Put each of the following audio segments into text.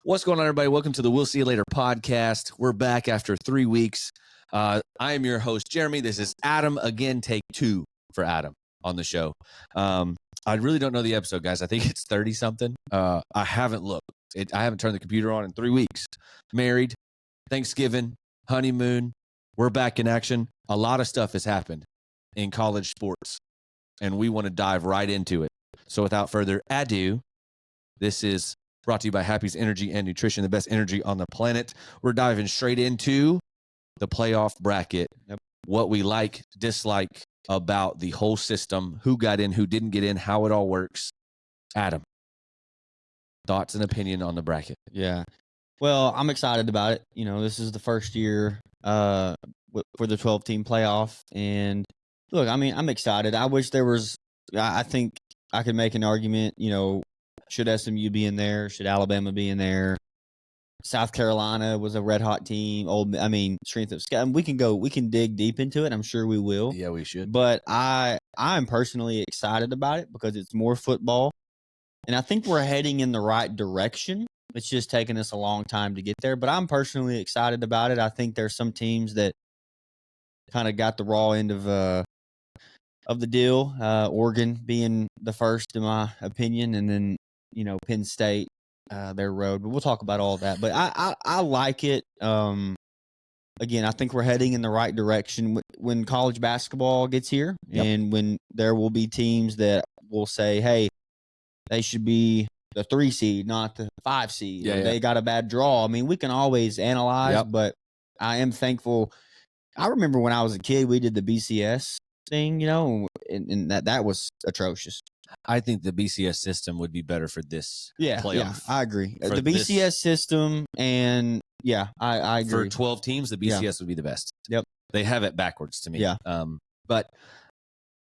What's going on, everybody? Welcome to the We'll See You Later podcast. We're back after 3 weeks. I am your host, Jeremy. This is Adam. Again, take 2 for Adam on the show. I really don't know the episode, guys. I think it's 30-something. I haven't looked. I haven't turned the computer on in 3 weeks. Married, Thanksgiving, honeymoon. We're back in action. A lot of stuff has happened in college sports, and we want to dive right into it. So without further ado, this is brought to you by Happy's Energy and Nutrition, the best energy on the planet. We're diving straight into the playoff bracket. Yep. What we like, dislike about the whole system, who got in, who didn't get in, how it all works. Adam, thoughts and opinion on the bracket? Yeah. Well, I'm excited about it. You know, this is the first year for the 12-team playoff. And look, I mean, I'm excited. I wish there was – I think I could make an argument, you know, should SMU be in there? Should Alabama be in there? South Carolina was a red-hot team. Strength of schedule. We can dig deep into it. I'm sure we will. Yeah, we should. But I'm personally excited about it because it's more football. And I think we're heading in the right direction. It's just taken us a long time to get there. But I'm personally excited about it. I think there's some teams that kind of got the raw end of the deal. Oregon being the first, in my opinion, and then, you know, Penn State, their road. But we'll talk about all that. But I like it. Again, I think we're heading in the right direction when college basketball gets here. Yep. And when there will be teams that will say, hey, they should be the 3 seed, not the 5 seed. Yeah. They got a bad draw. I mean, we can always analyze, Yep. but I am thankful. I remember when I was a kid, we did the BCS thing, you know, and that was atrocious. I think the BCS system would be better for this playoff. Yeah, I agree. For The BCS system, and I agree. For 12 teams, the BCS would be the best. Yep. They have it backwards to me. Yeah. But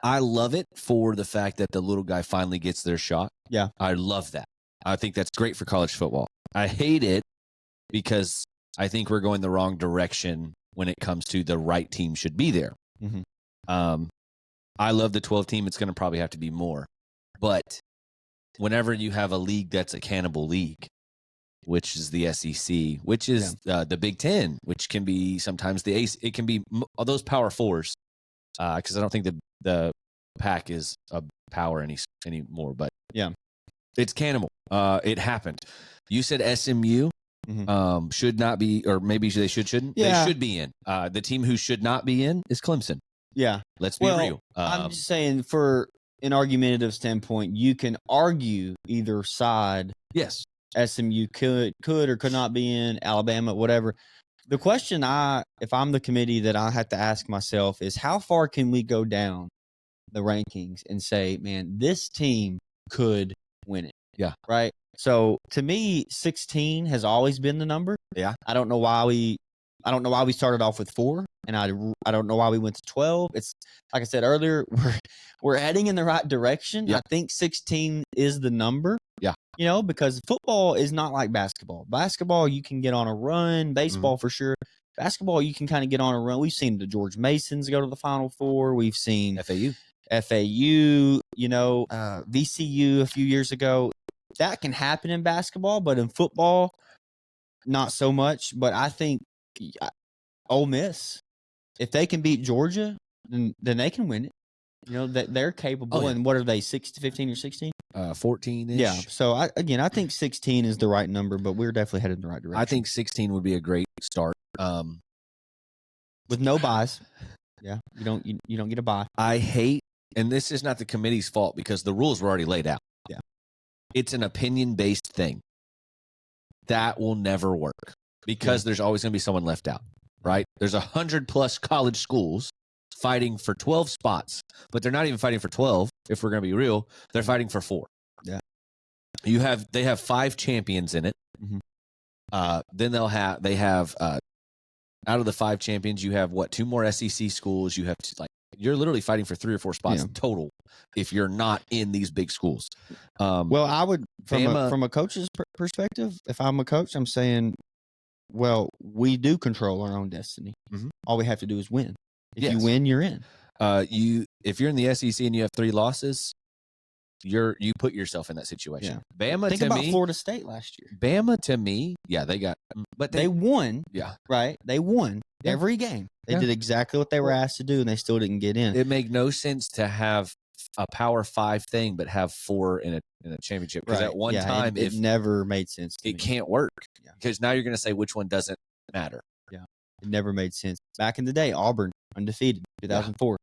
I love it for the fact that the little guy finally gets their shot. Yeah. I love that. I think that's great for college football. I hate it because I think we're going the wrong direction when it comes to the right team should be there. Mm-hmm. I love the 12 team. It's going to probably have to be more. But whenever you have a league that's a cannibal league, which is the SEC, which is the Big Ten, which can be sometimes the ACE, it can be those Power Fours, because I don't think the Pac is a power anymore. But yeah, it's cannibal. It happened. You said SMU should not be, or maybe they shouldn't. Yeah. They should be in. The team who should not be in is Clemson. Yeah. Let's be real. I'm just saying, for an argumentative standpoint, you can argue either side. Yes. SMU could or could not be in, Alabama, whatever. The question if I'm the committee that I have to ask myself is, how far can we go down the rankings and say, man, this team could win it? Yeah. Right? So to me, 16 has always been the number. Yeah. I don't know why we started off with 4, and I don't know why we went to 12. It's like I said earlier, we're heading in the right direction. Yeah. I think 16 is the number. Yeah. You know, because football is not like basketball. Basketball, you can get on a run. Baseball, for sure. Basketball, you can kind of get on a run. We've seen the George Masons go to the Final Four. We've seen FAU, you know, VCU a few years ago. That can happen in basketball, but in football, not so much. But I think Ole Miss, if they can beat Georgia, then they can win it. You know, that they're capable. Oh, yeah. And what are they, 15 or 16? 14-ish. Yeah. So, I think 16 is the right number, but we're definitely headed in the right direction. I think 16 would be a great start. With no buys. Yeah. You don't get a buy. I hate, and this is not the committee's fault because the rules were already laid out. Yeah. It's an opinion-based thing. That will never work because there's always going to be someone left out, right? There's 100+ college schools fighting for 12 spots, but they're not even fighting for 12. If we're going to be real, they're fighting for 4. Yeah. They have 5 champions in it. Mm-hmm. Then they have out of the 5 champions, you have 2 more SEC schools. You have you're literally fighting for 3 or 4 spots total if you're not in these big schools. Well, I would from a coach's perspective, if I'm a coach, I'm saying, well, we do control our own destiny. Mm-hmm. All we have to do is win. If Yes. you win, you're in. If you're in the SEC and you have 3 losses, you put yourself in that situation. Bama Think to about me, Florida State last year. Bama to me, yeah, they got, but They won, yeah, right? They won Yeah. every game. They Yeah. did exactly what they were asked to do, and they still didn't get in. it make no sense to have a Power 5 thing, but have 4 in a championship because at one time, it never made sense to it me. can't work Yeah. because now you're going to say which one doesn't matter. It never made sense. Back in the day, Auburn, undefeated, 2004,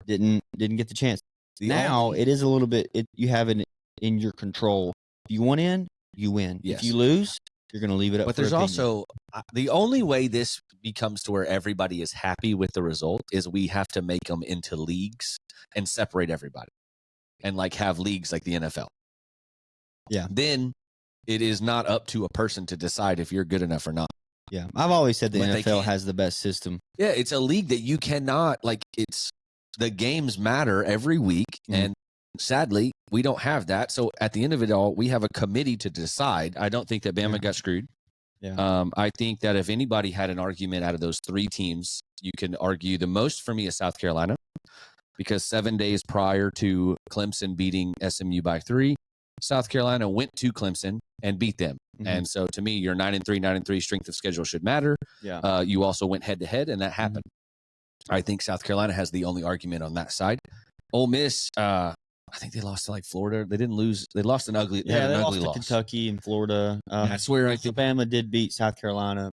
didn't get the chance. Now it is a little bit. You have it in your control. If you want in, you win. Yes. If you lose, you're going to leave it up. But for there's opinion. also the only way this becomes to where everybody is happy with the result is we have to make them into leagues and separate everybody and like have leagues like the NFL. Yeah. Then it is not up to a person to decide if you're good enough or not. Yeah, I've always said the But they NFL can't. has the best system. Yeah, it's a league that you cannot like. It's the games matter every week, and sadly, we don't have that. So at the end of it all, we have a committee to decide. I don't think that Bama got screwed. Yeah. I think that if anybody had an argument out of those 3 teams, you can argue the most for me is South Carolina, because 7 days prior to Clemson beating SMU by 3, South Carolina went to Clemson and beat them. Mhm. And so to me, your 9-3, strength of schedule should matter. Yeah. You also went head to head, and that happened. I think South Carolina has the only argument on that side. Ole Miss, I think they lost to like Florida. They didn't lose. They lost an ugly. They had an lost ugly to loss. Kentucky and Florida. That's where I think. Alabama did beat South Carolina.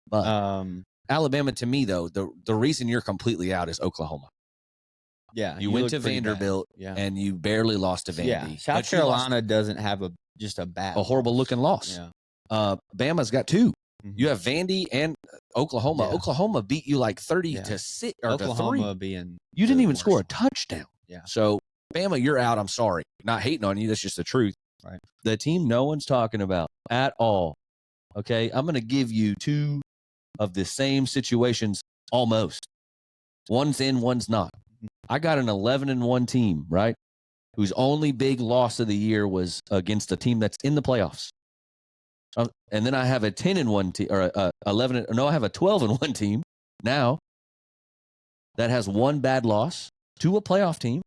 But Alabama, to me, though, the reason you're completely out is Oklahoma. Yeah, You went to Vanderbilt, and you barely lost to Vandy. Yeah, South Carolina doesn't have a horrible looking loss. Yeah. Bama's got 2. Mhm. You have Vandy and Oklahoma. Yeah. Oklahoma beat you like 30 Yeah. to 6 or Oklahoma to 3. being You didn't the even worst. score a touchdown. Yeah. So Bama, you're out. I'm sorry. Not hating on you. That's just the truth. Right. The team no one's talking about at all. Okay. I'm going to give you 2 of the same situations almost. One's in, one's not. I got an 11-1 team, right? Whose only big loss of the year was against a team that's in the playoffs. And then I have a 10-1 team, or I have a 12-1 team now that has 1 bad loss to a playoff team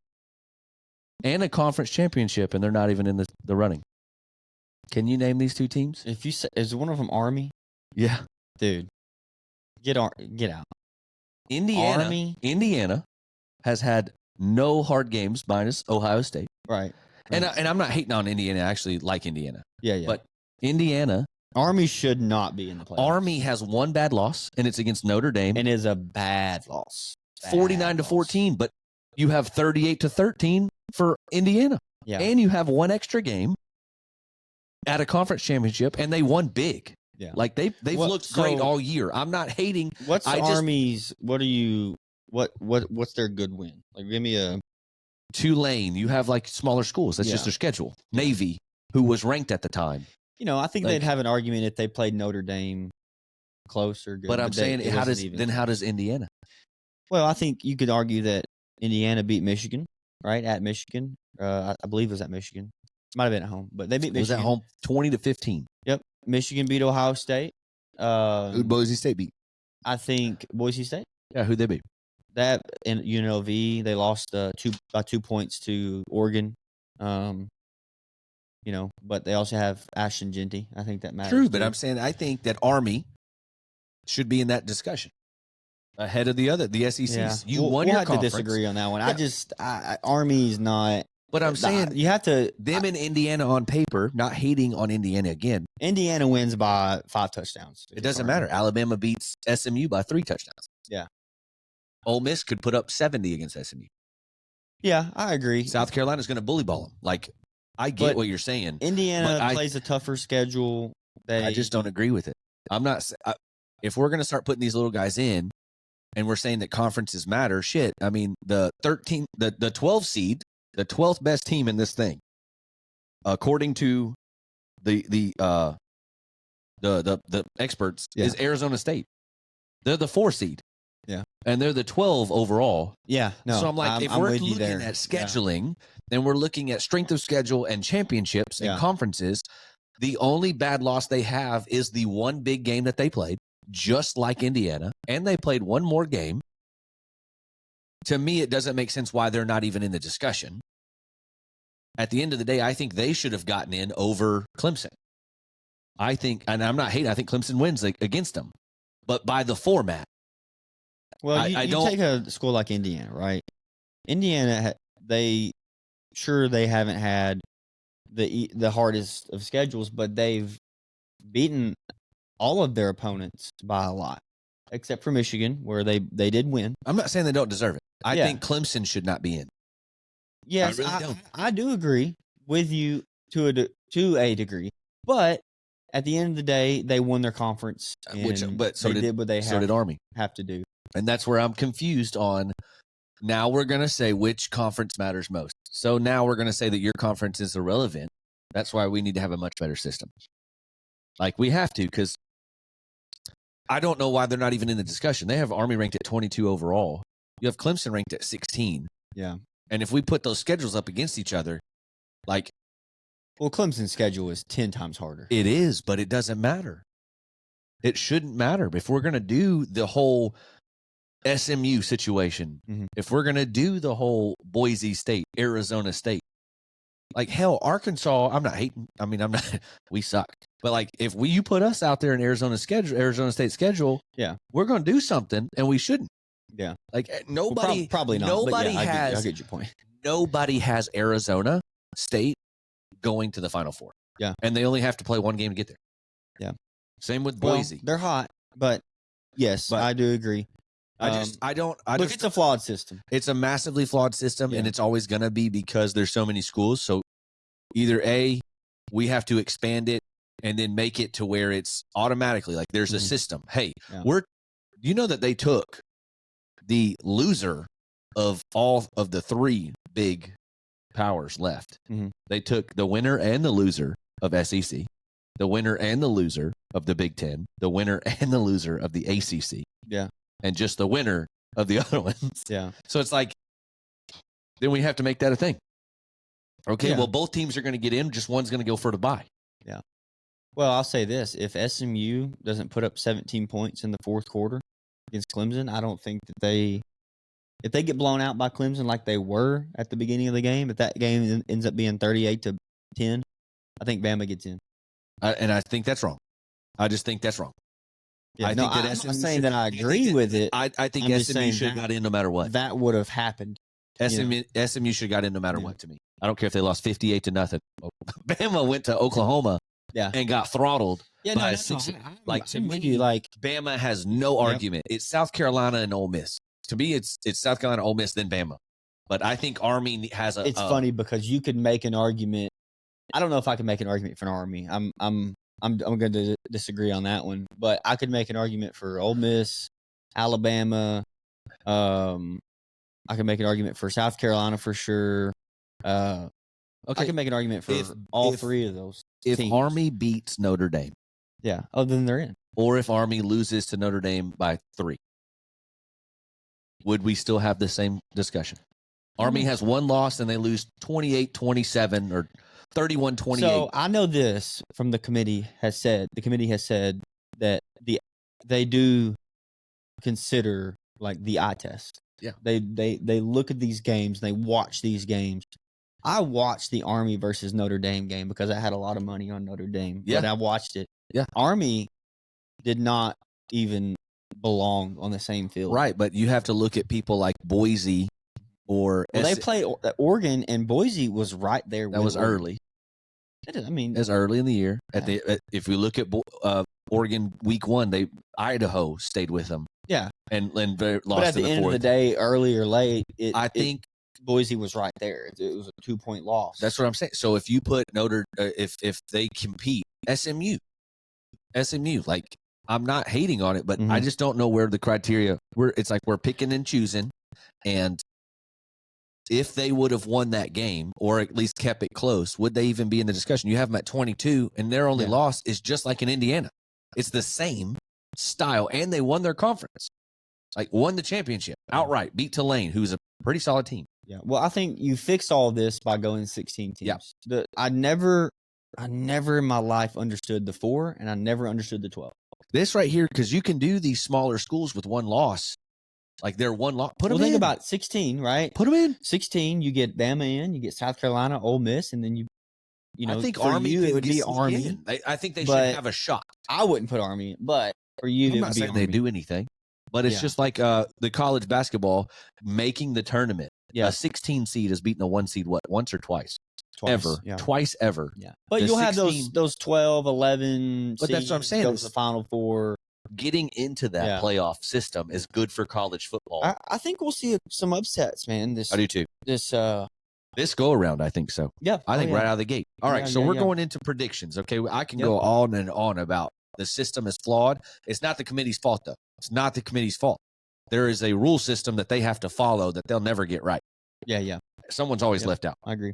and a conference championship, and they're not even in the running. Can you name these 2 teams? If you say, is one of them Army? Yeah. Dude, get out. Indiana has had no hard games minus Ohio State. Right. And I'm not hating on Indiana. I actually like Indiana. Yeah. But Indiana, Army should not be in the playoffs. Army has 1 bad loss, and it's against Notre Dame. And is a bad loss. 49-14, but you have 38-13 for Indiana. Yeah. And you have 1 extra game at a conference championship, and they won big. Yeah. Like they've looked great all year. I'm not hating. What's Army's? What's their good win? Like, give me a Tulane. You have like smaller schools. That's just their schedule. Navy, who was ranked at the time. I think they'd have an argument if they played Notre Dame close or good. But I'm saying, how does Indiana? Well, I think you could argue that Indiana beat Michigan, right? At Michigan. I believe it was at Michigan. Might have been at home, but they beat Michigan. It was at home 20-15. Yep. Michigan beat Ohio State. Who'd Boise State beat? I think Boise State. Yeah, who'd they beat? That in UNLV, they lost by 2 points to Oregon. But they also have Ashton Genty. I think that matters. True, but I'm saying I think that Army should be in that discussion ahead of the SECs. Yeah. We'll have to disagree on that one. Yeah. Army's not. But I'm saying you have to. Them in Indiana on paper, not hating on Indiana again. Indiana wins by 5 touchdowns. It doesn't matter. Alabama beats SMU by 3 touchdowns. Yeah. Ole Miss could put up 70 against SMU. Yeah, I agree. South Carolina's going to bully ball them. Like, I get what you're saying. Indiana plays a tougher schedule. I just don't agree with it. I'm not. If we're going to start putting these little guys in, and we're saying that conferences matter, shit. I mean, the 12 seed, the 12th best team in this thing, according to the experts, is Arizona State. They're the 4 seed. Yeah. And they're the 12 overall. Yeah. No. So I'm like, if we're looking at scheduling and we're looking at strength of schedule and championships and conferences, the only bad loss they have is the 1 big game that they played, just like Indiana, and they played 1 more game. To me, it doesn't make sense why they're not even in the discussion. at the end of the day, I think they should have gotten in over Clemson. I think, and I'm not hating, I think Clemson wins against them, but by the format. Well, you take a school like Indiana, right? Indiana, they haven't had the hardest of schedules, but they've beaten all of their opponents by a lot, except for Michigan, where they did win. I'm not saying they don't deserve it. I think Clemson should not be in. Yes, I do agree with you to a degree, but at the end of the day, they won their conference, so did Army have to do, and that's where I'm confused on. Now we're gonna say which conference matters most. So now we're gonna say that your conference is irrelevant. That's why we need to have a much better system. Like we have to, because I don't know why they're not even in the discussion. They have Army ranked at 22 overall. You have Clemson ranked at 16. Yeah. And if we put those schedules up against each other, like. Well, Clemson's schedule is 10 times harder. It is, but it doesn't matter. It shouldn't matter. If we're going to do the whole SMU situation, if we're going to do the whole Boise State, Arizona State, like hell, Arkansas, I'm not hating. I mean, I'm not, we suck. But like if you put us out there in Arizona State schedule, we're going to do something and we shouldn't. Yeah. Like nobody, probably not. Nobody has, I get your point. Nobody has Arizona State going to the Final Four. Yeah. And they only have to play one game to get there. Yeah. Same with Boise. Well, they're hot, but yes, I do agree. It's a flawed system. It's a massively flawed system, and it's always going to be because there's so many schools. So either A, we have to expand it and then make it to where it's automatically like there's a system. Hey, you know that they took the loser of all of the three big powers left. They took the winner and the loser of SEC, the winner and the loser of the Big Ten, the winner and the loser of the ACC. Yeah. And just the winner of the other ones. Yeah. So it's like, then we have to make that a thing. Okay, well, both teams are going to get in. Just one's going to go for the bye. Yeah. Well, I'll say this. If SMU doesn't put up 17 points in the fourth quarter against Clemson, I don't think that if they get blown out by Clemson like they were at the beginning of the game, if that game ends up being 38-10, I think Bama gets in. And I think that's wrong. I just think that's wrong. Yeah, I'm not saying that I agree with it. I think SMU should have got in no matter what. That would have happened. SMU should have got in no matter what to me. I don't care if they lost 58-0. Bama went to Oklahoma and got throttled by Bama has no argument. It's South Carolina and Ole Miss. To me, it's South Carolina, Ole Miss, then Bama. But I think Army has a. It's funny because you could make an argument. I don't know if I can make an argument for an Army. I'm going to disagree on that one, but I could make an argument for Ole Miss, Alabama. I could make an argument for South Carolina for sure. I can make an argument for all three of those. If teams. Army beats Notre Dame, then they're in. Or if Army loses to Notre Dame by 3, would we still have the same discussion? Army has one loss and they lose 28-27 or 31-28. So I know this from the committee has said that they do consider like the eye test. Yeah. They look at these games, they watch these games. I watched the Army versus Notre Dame game because I had a lot of money on Notre Dame. Yeah. But I watched it. Yeah. Army did not even belong on the same field. Right, but you have to look at people like Boise or they play Oregon, and Boise was right there. That was early. I mean, it was early in the year. If we look at Oregon week 1, Idaho stayed with them. Yeah, and lost. But at the end of the day, early or late, I think Boise was right there. It was a 2-point loss. That's what I'm saying. So if you put if they compete, SMU, like I'm not hating on it, but I just don't know where the criteria. It's like we're picking and choosing, and if they would have won that game or at least kept it close, would they even be in the discussion? You have them at 22, and their only loss is just like in Indiana. It's the same style, and they won their conference, like won the championship outright, beat Tulane, who's a pretty solid team. Yeah, well, I think you fix all this by going 16 teams. Yeah. I never in my life understood the 4, and I never understood the 12. This right here, because you can do these smaller schools with one loss Like they're one loss. Put Well, them in. think about 16, right? Put them in. 16, you get Bama in, you get South Carolina, Ole Miss, and then you know, I think for Army you, can it would get be sneak Army. in. I think they should but have a shot. I wouldn't put Army in, but for you, I'm it not would be saying Army. they do anything, but it's Yeah. just like the college basketball making the tournament. Yeah. A 16 seed has beaten a 1 seed once or twice? Twice, Ever. yeah. Twice ever. Yeah. But The you'll have 16 those 12, 11 But that's what I'm seeds saying go to is- the Final Four. Getting into that Yeah. playoff system is good for college football. I think we'll see some upsets, man. I do too. This This go around, I think so. yeah. I think yeah. right out of the gate. All right, Yeah, so yeah, we're yeah. going into predictions. Okay, I can Yep. go on and on about the system is flawed. It's not the committee's fault, though. It's not the committee's fault. There is a rule system that they have to follow that they'll never get right. Yeah. Someone's always Yep. left out. I agree.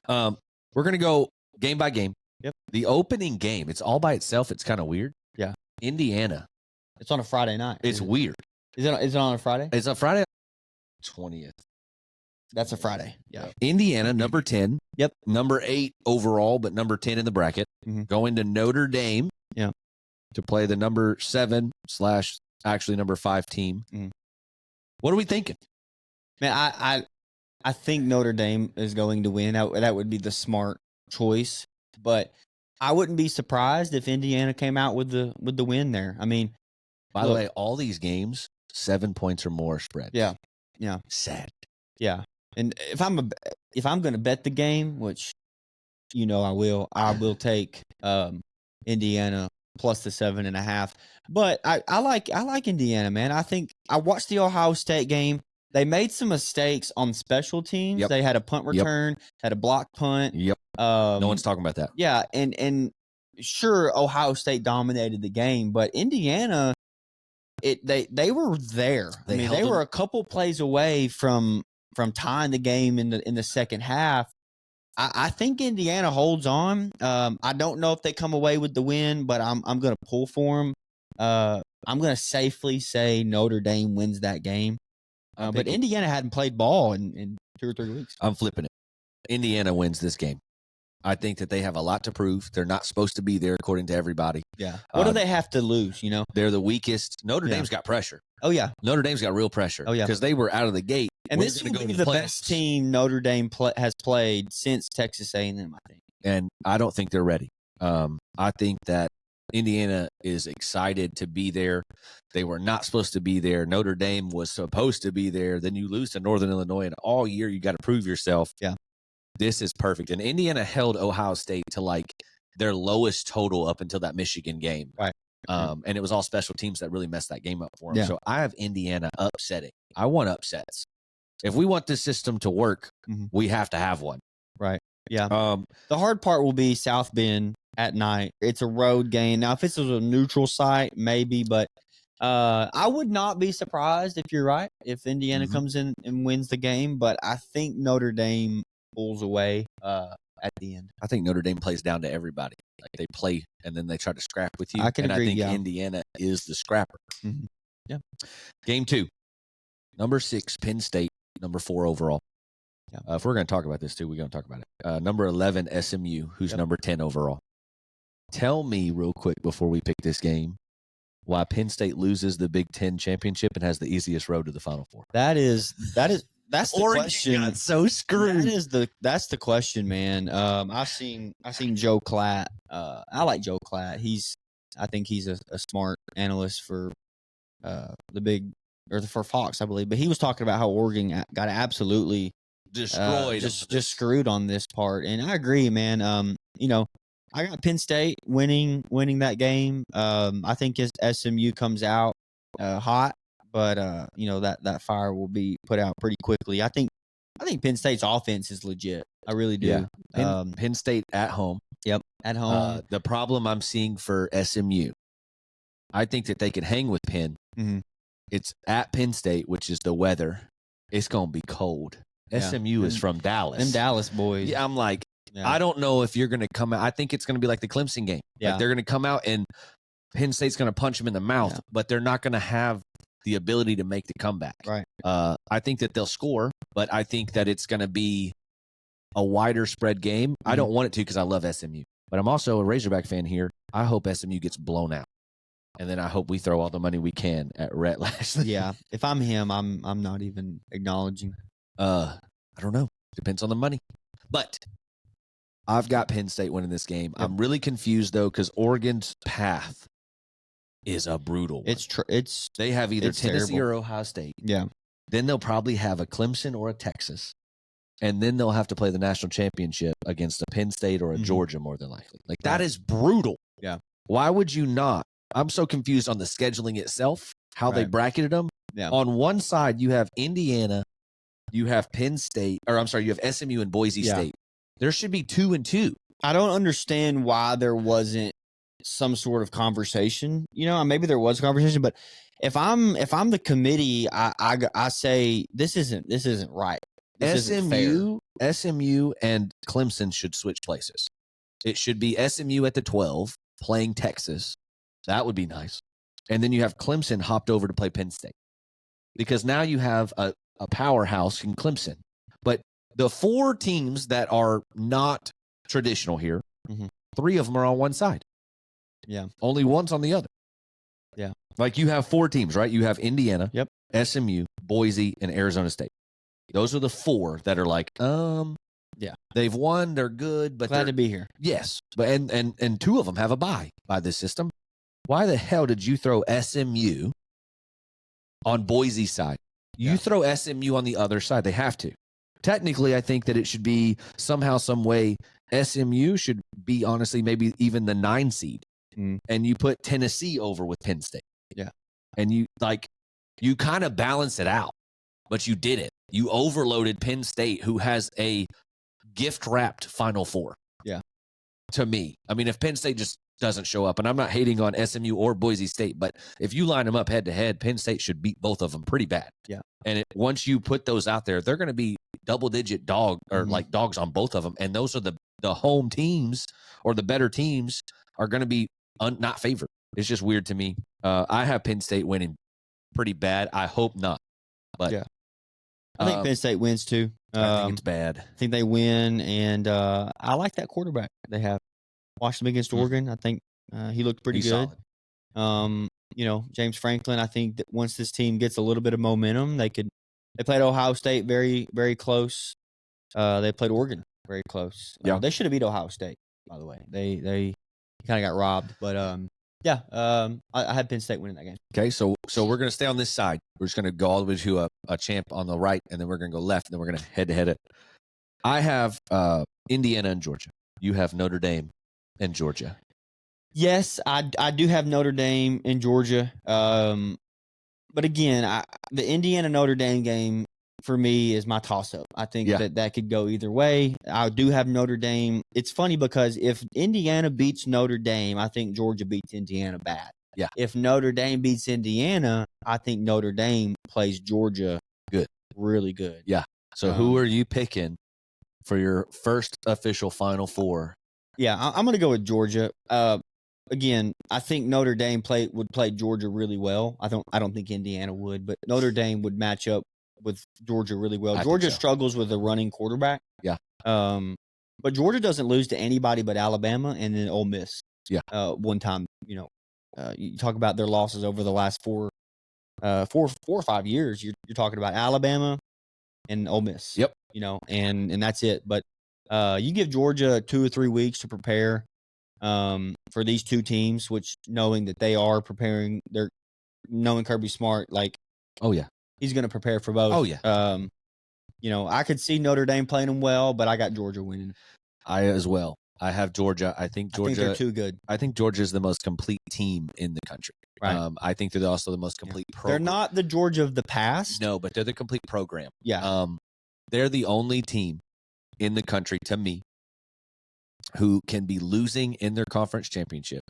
We're going to go game by game. Yep. The opening game, it's all by itself. It's kind of weird. Yeah. Indiana. It's on a Friday night. It's weird. Is it on a Friday? It's a Friday 20th. That's a Friday. Yeah. Indiana, number 10. Yep. Number 8 overall, but number 10 in the bracket. Mhm. Going to Notre Dame. Yeah. To play the number 7 / actually number 5 team. Mhm. What are we thinking? Man, I think Notre Dame is going to win. That would be the smart choice. But I wouldn't be surprised if Indiana came out with the win there. I mean, By the look. way, all these games, 7 points or more spread. Yeah. Yeah. Sad. Yeah. And if I'm going to bet the game, which I will take Indiana plus the 7.5. But I like Indiana, man. I think I watched the Ohio State game. They made some mistakes on special teams. Yep. They had a punt Yep. return, had a block punt. Yep. No one's talking about that. Yeah, and sure, Ohio State dominated the game, but Indiana, they were there. They I mean, held they them. were a couple plays away from tying the game in the second half. I think Indiana holds on. I don't know if they come away with the win, but I'm going to pull for them. I'm going to safely say Notre Dame wins that game. But thinking- Indiana hadn't played ball in 2 or 3 weeks. I'm flipping it. Indiana wins this game. I think that they have a lot to prove. They're not supposed to be there, according to everybody. Yeah. What do they have to lose? They're the weakest. Notre Yeah. Dame's got pressure. Oh yeah. Notre Dame's got real pressure. Oh, yeah. Because they were out of the gate. And We're this gonna will go be to the playoffs. best team Notre Dame has played since Texas A&M, I think. And I don't think they're ready. I think that Indiana is excited to be there. They were not supposed to be there. Notre Dame was supposed to be there. Then you lose to Northern Illinois, and all year you got to prove yourself. Yeah. This is perfect. And Indiana held Ohio State to like their lowest total up until that Michigan game. Right. And it was all special teams that really messed that game up for them. Yeah. So I have Indiana upsetting. I want upsets. If we want this system to work, Mhm. we have to have one. Right. Yeah. Um, The hard part will be South Bend at night. It's a road game. Now, if this was a neutral site, maybe, but I would not be surprised if you're right, if Indiana Mhm. comes in and wins the game. But I think Notre Dame pulls away at the end. I think Notre Dame plays down to everybody. Like they play and then they try to scrap with you. I can and agree, I think yeah. Indiana is the scrapper. Mhm. Yeah. Game 2, number 6, Penn State, number 4 overall. Yeah. If we're going to talk about this too, we're going to talk about it. Number 11, SMU, who's Yep. number 10 overall. Tell me real quick before we pick this game why Penn State loses the Big Ten championship and has the easiest road to the Final Four. That's the question. got so screwed. That's the question, man. I've seen Joe Klatt. I like Joe Klatt. I think he's a smart analyst for for Fox, I believe. But he was talking about how Oregon got absolutely Destroyed. just screwed on this part, and I agree, man. I got Penn State winning that game. I think SMU comes out hot, but that fire will be put out pretty quickly. I think Penn State's offense is legit. I really do. Yeah. Penn State at home. Yep, at home. The problem I'm seeing for SMU, I think that they can hang with Penn. Mhm. It's at Penn State, which is the weather. It's going to be cold. Yeah. SMU is Them- from Dallas. Them Dallas boys. Yeah, I'm like, Yeah. I don't know if you're going to come out. I think it's going to be like the Clemson game. Yeah. Like they're going to come out and Penn State's going to punch them in the mouth, Yeah. but they're not going to have the ability to make the comeback. Right. I think that they'll score, but I think that it's going to be a wider spread game. I Mhm. don't want it to because I love SMU, but I'm also a Razorback fan here. I hope SMU gets blown out. And then I hope we throw all the money we can at Rhett Lashley. Yeah, if I'm him, I'm not even acknowledging. I don't know. Depends on the money. But I've got Penn State winning this game. Yep. I'm really confused though because Oregon's path is a brutal one. It's They have either it's Tennessee terrible. or Ohio State. Yeah. Then they'll probably have a Clemson or a Texas. And then they'll have to play the national championship against a Penn State or a Mhm. Georgia more than likely. Like that Right. is brutal. Yeah. Why would you not? I'm so confused on the scheduling itself, how they Right. bracketed them. Yeah. On one side, you have Indiana, you have Penn State, or I'm sorry, you have SMU and Boise Yeah. State. There should be 2 and 2. I don't understand why there wasn't some sort of conversation. Maybe there was a conversation, but if I'm the committee, I say this isn't right. This isn't fair. SMU and Clemson should switch places. It should be SMU at the 12 playing Texas. That would be nice. And then you have Clemson hopped over to play Penn State. Because now you have a powerhouse in Clemson. But the 4 teams that are not traditional here, Mhm. 3 of them are on one side. Yeah. Only one's on the other. Yeah. Like you have 4 teams, right? You have Indiana, Yep. SMU, Boise, and Arizona State. Those are the 4 that are like, Yeah. they've won, they're good, but Glad they're, to be here. yes, but and 2 of them have a bye by this system. Why the hell did you throw SMU on Boise's side? You Yeah. throw SMU on the other side. They have to. Technically, I think that it should be somehow, some way. SMU should be honestly maybe even the 9 seed, and you put Tennessee over with Penn State. Yeah, and you kind of balance it out, but you didn't. You overloaded Penn State, who has a gift-wrapped Final Four. Yeah. To me, I mean, if Penn State just doesn't show up, and I'm not hating on SMU or Boise State, but if you line them up head to head, Penn State should beat both of them pretty bad. Yeah. And once you put those out there, they're going to be double-digit like dogs on both of them, and those are the home teams or the better teams are going to be not favored. It's just weird to me. I have Penn State winning pretty bad. I hope not, but yeah. I think Penn State wins too. I think it's bad. I think they win, and I like that quarterback they have. Watched him against Oregon. I think he looked pretty He's good. solid. James Franklin. I think that once this team gets a little bit of momentum, they played Ohio State very, very close. They played Oregon very close. Yeah. They should have beat Ohio State, by the way. They kind of got robbed, but I had Penn State winning that game. Okay, so we're going to stay on this side. We're just going to go all the way to a champ on the right, and then we're going to go left, and then we're going to head-to-head it. I have Indiana and Georgia. You have Notre Dame and Georgia. Yes, I do have Notre Dame and Georgia. But again, the Indiana Notre Dame game for me is my toss-up. I think that could go either way. I do have Notre Dame. It's funny because if Indiana beats Notre Dame, I think Georgia beats Indiana bad. Yeah. If Notre Dame beats Indiana, I think Notre Dame plays Georgia good, really good. Yeah. So who are you picking for your first official Final Four? Yeah, I'm going to go with Georgia. Again, I think Notre Dame would play Georgia really well. I don't think Indiana would, but Notre Dame would match up with Georgia really well. Georgia struggles with a running quarterback. Yeah. But Georgia doesn't lose to anybody but Alabama and then Ole Miss. Yeah. One time, you talk about their losses over the last 4 or 5 years. You're talking about Alabama and Ole Miss. Yep. And that's it. But you give Georgia 2 or 3 weeks to prepare for these 2 teams, which knowing that they are preparing, knowing Kirby Smart, like, oh yeah, he's going to prepare for both. Oh yeah. I could see Notre Dame playing them well, but I got Georgia winning. I as well. I have Georgia. I think they're too good. I think Georgia is the most complete team in the country. Right. I think they're also the most complete program. They're not the Georgia of the past. No, but they're the complete program. Yeah. They're the only team in the country, to me, who can be losing in their conference championship,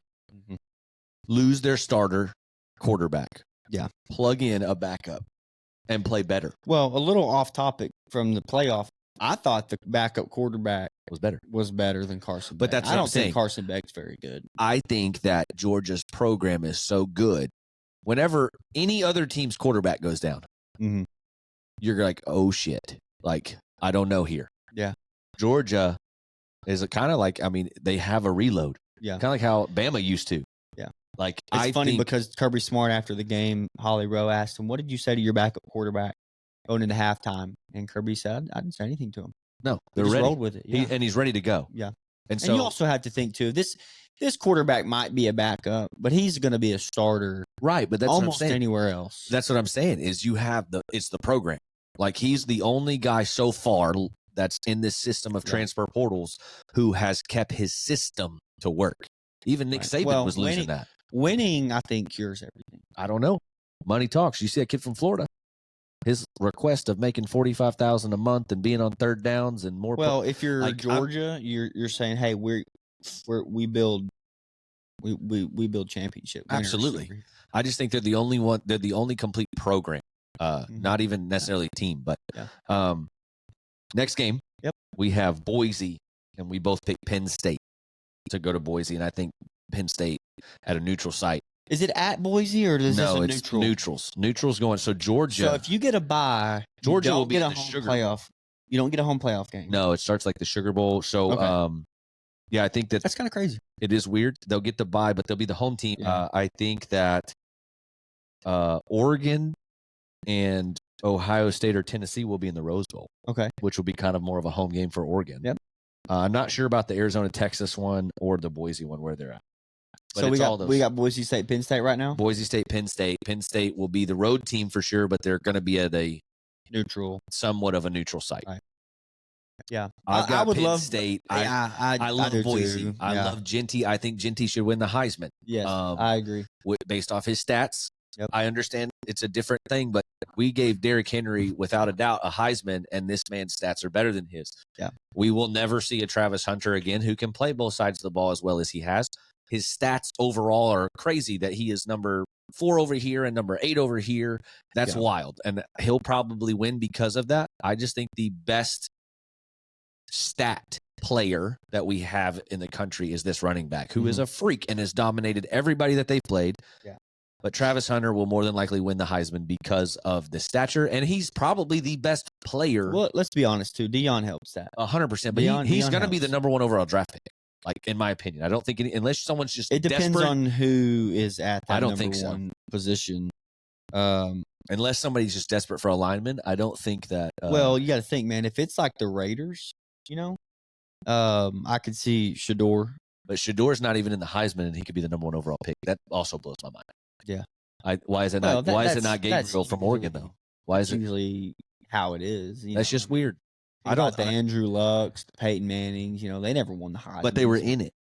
lose their starter quarterback, plug in a backup, and play better. Well, a little off topic from the playoff. I thought the backup quarterback was better than Carson Beck. But that's what I don't I'm saying. think Carson Beck's very good. I think that Georgia's program is so good. Whenever any other team's quarterback goes down, you're like, oh shit. Like, I don't know here. Yeah. Georgia is kind of like, I mean, they have a reload. Yeah. Kind of like how Bama used to. Yeah. Like It's I funny think, because Kirby Smart after the game, Holly Rowe asked him, "What did you say to your backup quarterback going into halftime?" And Kirby said, "I didn't say anything to him. no, He they're just ready. rolled with it." Yeah, And he's ready to go. yeah. And And so you also have to think too. This quarterback might be a backup, but he's going to be a starter right, but that's what I'm almost saying. anywhere else. That's what I'm saying is it's the program. Like he's the only guy so far that's in this system of Yeah. transfer portals who has kept his system to work. Even Nick Right. Saban was losing that. Winning, I think, cures everything. I don't know. Money talks. You see a kid from Florida. His request of making $45,000 a month and being on third downs and more. Well, if you're like, Georgia, you're saying, "Hey, we build championship winners Absolutely. over here." I just think they're the only one. They're the only complete program. Mhm. Not even necessarily team, but Yeah. next game. Yep. We have Boise, and we both picked Penn State to go to Boise, and I think Penn State at a neutral site. Is it at Boise or is No, this a it's neutral? neutrals. Neutrals going. So Georgia. So if you get a bye, Georgia you will don't be get in a the home Sugar playoff. You don't get a home playoff game. No, it starts like the Sugar Bowl. So, Okay. yeah, I think That's kind of crazy. it is weird. They'll get the bye, but they'll be the home team. Yeah. I think that Oregon and Ohio State or Tennessee will be in the Rose Bowl, Okay. which will be kind of more of a home game for Oregon. Yep. I'm not sure about the Arizona Texas one or the Boise one where they're at. But So it's all we those. got Boise State, Penn State right now. Boise State, Penn State. Penn State will be the road team for sure, but they're going to be at a Neutral. somewhat of a neutral site. Right. Yeah, I've got I would Penn love State. I love do Boise. too. I Yeah. love Genty. I think Genty should win the Heisman. Yes, I agree. Based off his stats. Yep. I understand it's a different thing, but we gave Derrick Henry, without a doubt, a Heisman, and this man's stats are better than his. Yeah. We will never see a Travis Hunter again who can play both sides of the ball as well as he has. His stats overall are crazy that he is number 4 over here and number 8 over here. That's wild. And he'll probably win because of that. I just think the best stat player that we have in the country is this running back who is a freak and has dominated everybody that they've played. Yeah. But Travis Hunter will more than likely win the Heisman because of the stature, and he's probably the best player. Well, let's be honest too. Deion helps that. 100%. But he's going to be the number 1 overall draft pick, like in my opinion. I don't think unless someone's just it depends desperate, on who is at that I don't number think so. 1 position. Unless somebody's just desperate for a lineman, I don't think that. Well, you got to think, man. If it's like the Raiders, I could see Shador. But Shador's not even in the Heisman, and he could be the number 1 overall pick. That also blows my mind. Yeah. Why is it Well, not? Why is it not that's Gabriel from Oregon though? Why is it? Usually how it is. That's just weird. I don't. The Andrew Lucks, the Peyton Mannings. They never won the Heisman, But they were in it.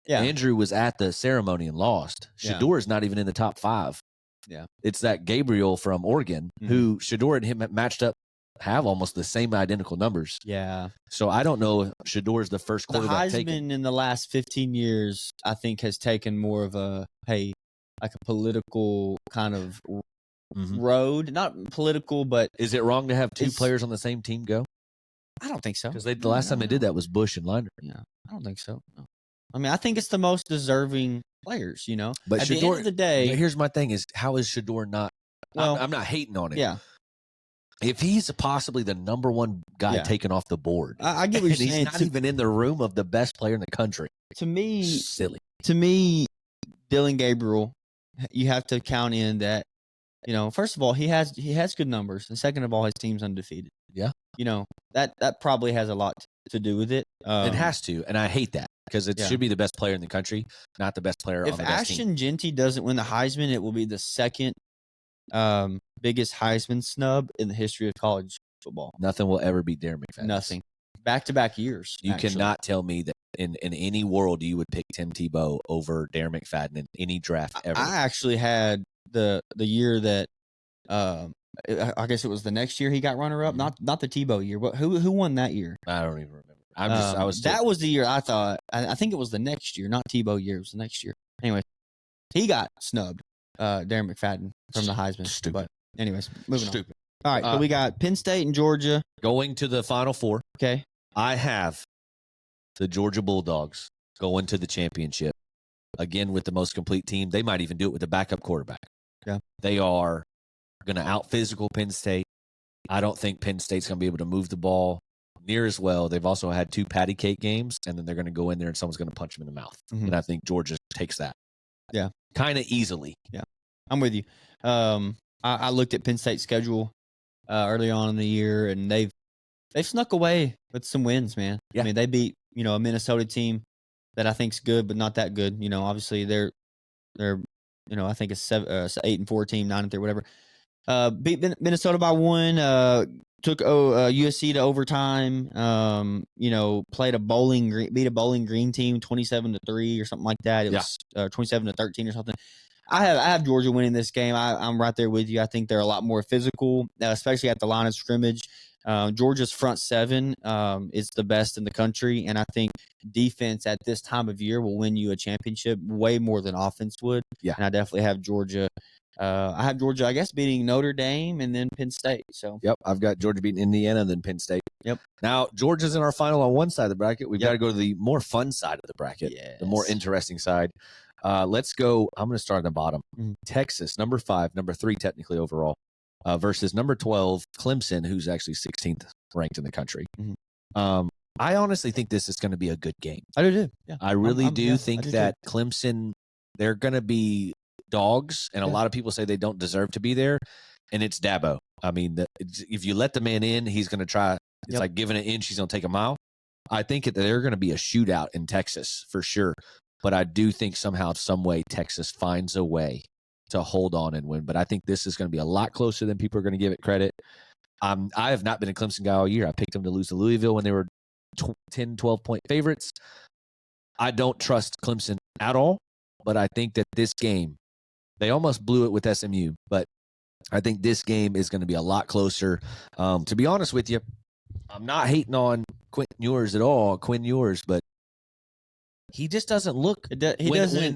Yeah. Andrew was at the ceremony and lost. Yeah. Shador is not even in the top 5. Yeah. It's that Gabriel from Oregon who Shador and him matched up, have almost the same identical numbers. Yeah. So I don't know if Shador is the first The quarterback Heisman taken. in the last 15 years, I think, has taken more of a like a political kind of road. Not political, but Is it wrong to have 2 players on the same team go? I don't think so. Because the last time they did that was Bush and Linder. Yeah, I don't think so. No. I mean, I think it's the most deserving players. But at Shador, the end of the day, but here's my thing: is how is Shador not? Well, I'm not hating on him. yeah. If he's possibly the number 1 guy taken off the board, I get what you're and saying. he's not even in the room of the best player in the country. To me, Silly. Dylan Gabriel, you have to count in that. First of all, he has good numbers, and second of all, his team's undefeated. Yeah. That probably has a lot to do with it. It has to, and I hate that because it should be the best player in the country, not the best player on If the best team. Ashton Genty doesn't win the Heisman, it will be the second biggest Heisman snub in the history of college football. Nothing will ever beat Darren McFadden. Nothing. Back-to-back years. You actually. cannot tell me that in any world you would pick Tim Tebow over Darren McFadden in any draft ever. I actually had the year that I guess it was the next year he got runner-up, not the Tebow year. But who won that year? I don't even remember. That was the year I thought. I think it was the next year, not Tebow year. It was the next year. Anyway, he got snubbed. Darren McFadden from the Heisman. Stupid. But anyways, moving Stupid. on. All right, so we got Penn State and Georgia. Going to the Final Four. Okay. I have the Georgia Bulldogs going to the championship again with the most complete team. They might even do it with a backup quarterback. Yeah. They are going to out physical Penn State. I don't think Penn State's going to be able to move the ball near as well. They've also had 2 patty cake games, and then they're going to go in there and someone's going to punch them in the mouth. Mhm. And I think Georgia takes that. Yeah. kind of easily. I'm with you. I looked at Penn State's schedule early on in the year, and they've snuck away with some wins, man. Yeah. I mean, they beat a Minnesota team that I think's good, but not that good. Obviously they're I think it's 8-4 team, 9-3, whatever. Beat Minnesota by 1. Took USC to overtime. Beat a Bowling Green team 27-3 or something like that. It was 27-13 or something. I have Georgia winning this game. I'm right there with you. I think they're a lot more physical, especially at the line of scrimmage. Georgia's front seven is the best in the country, and I think defense at this time of year will win you a championship way more than offense would. Yeah. And I definitely have Georgia. I have Georgia, I guess, beating Notre Dame and then Penn State. So Yep, I've got Georgia beating Indiana and then Penn State. Yep. Now, Georgia's in our final on one side of the bracket. We've Yep. got to go to the more fun side of the bracket, the more interesting side. Let's go. I'm going to start at the bottom. Mhm. Texas, number 5, number 3 technically overall, versus number 12, Clemson, who's actually 16th ranked in the country. Mhm. I honestly think this is going to be a good game. I do too. Yeah. I really I'm- do yeah, think I do that Clemson, they're going to be dogs, and a Yeah. lot of people say they don't deserve to be there, and it's Dabo. I mean, if you let the man in, he's going to try. It's Yep. like giving an inch, he's going to take a mile. I think that they're going to be a shootout in Texas for sure, but I do think somehow, some way, Texas finds a way to hold on and win. But I think this is going to be a lot closer than people are going to give it credit. I have not been a Clemson guy all year. I picked them to lose to Louisville when they were 10, 12-point favorites. I don't trust Clemson at all, but I think that this game, they almost blew it with SMU, but I think this game is going to be a lot closer. To be honest with you, I'm not hating on Quinn Ewers at all, but he just doesn't look.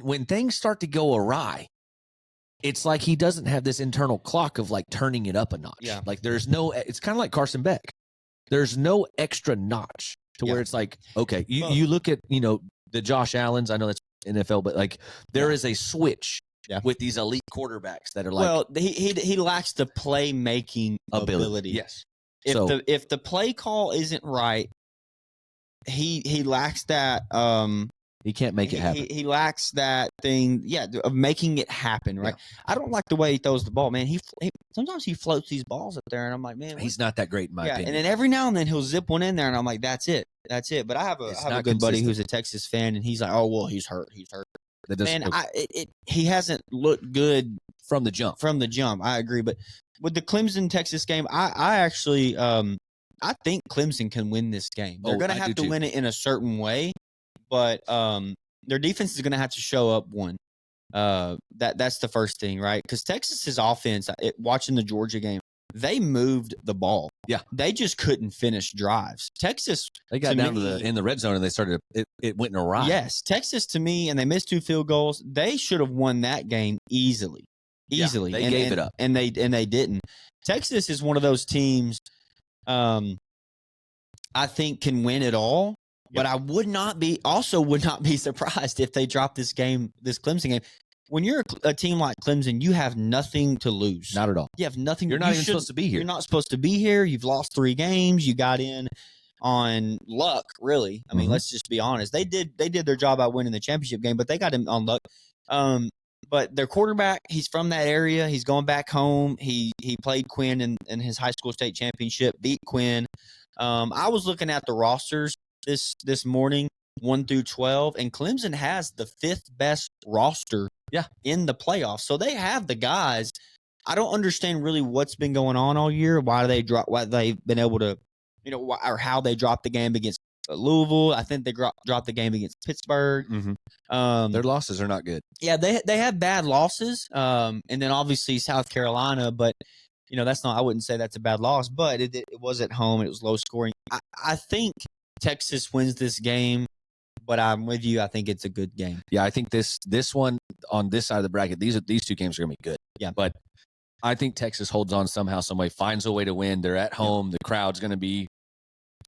When things start to go awry, it's like he doesn't have this internal clock of like turning it up a notch. Yeah. Like there's no. It's kind of like Carson Beck. There's no extra notch to where it's like, okay, you look at the Josh Allens. I know that's NFL, but like there is a switch. Yeah. With these elite quarterbacks that are like, well, he lacks the playmaking ability. Yes. If the play call isn't right, he lacks that. He can't make it happen. He lacks that thing, of making it happen. Right. Yeah. I don't like the way he throws the ball, man. He sometimes he floats these balls up there, and I'm like, man, he's not that great in my opinion. And then every now and then he'll zip one in there, and I'm like, that's it. But I have a good buddy who's a Texas fan, and he's like, oh well, he's hurt. Man, he hasn't looked good from the jump. I agree, but with the Clemson Texas game, I actually I think Clemson can win this game. They're going to have to win it in a certain way, but their defense is going to have to show up one. That's the first thing, right? Because Texas's offense, watching the Georgia game, they moved the ball. Yeah, they just couldn't finish drives. Texas, they got down in the red zone and they started. It went in a ride. Yes, Texas to me, and they missed 2 field goals. They should have won that game easily. Yeah, they gave it up, and they didn't. Texas is one of those teams. I think can win it all, but I would not be surprised if they drop this Clemson game. When you're a team like Clemson, you have nothing to lose. Not at all. You have nothing. You're not even supposed to be here. You're not supposed to be here. You've lost 3 games. You got in on luck, really. I mean, let's just be honest. They did their job by winning the championship game, but they got him on luck. But their quarterback, he's from that area. He's going back home. He played Quinn in his high school state championship, beat Quinn. I was looking at the rosters this morning, 1 through 12, and Clemson has the 5th best roster in the playoffs. So they have the guys. I don't understand really what's been going on all year, why they've been able to, or how they dropped the game against Louisville. I think they dropped the game against Pittsburgh. Mm-hmm. Their losses are not good. Yeah, they have bad losses. And then obviously South Carolina, but that's not. I wouldn't say that's a bad loss, but it was at home. It was low scoring. I think Texas wins this game, but I'm with you. I think it's a good game. Yeah, I think this one on this side of the bracket, these 2 games are gonna be good. Yeah, but I think Texas holds on somehow, some way, finds a way to win. They're at home. The crowd's gonna be.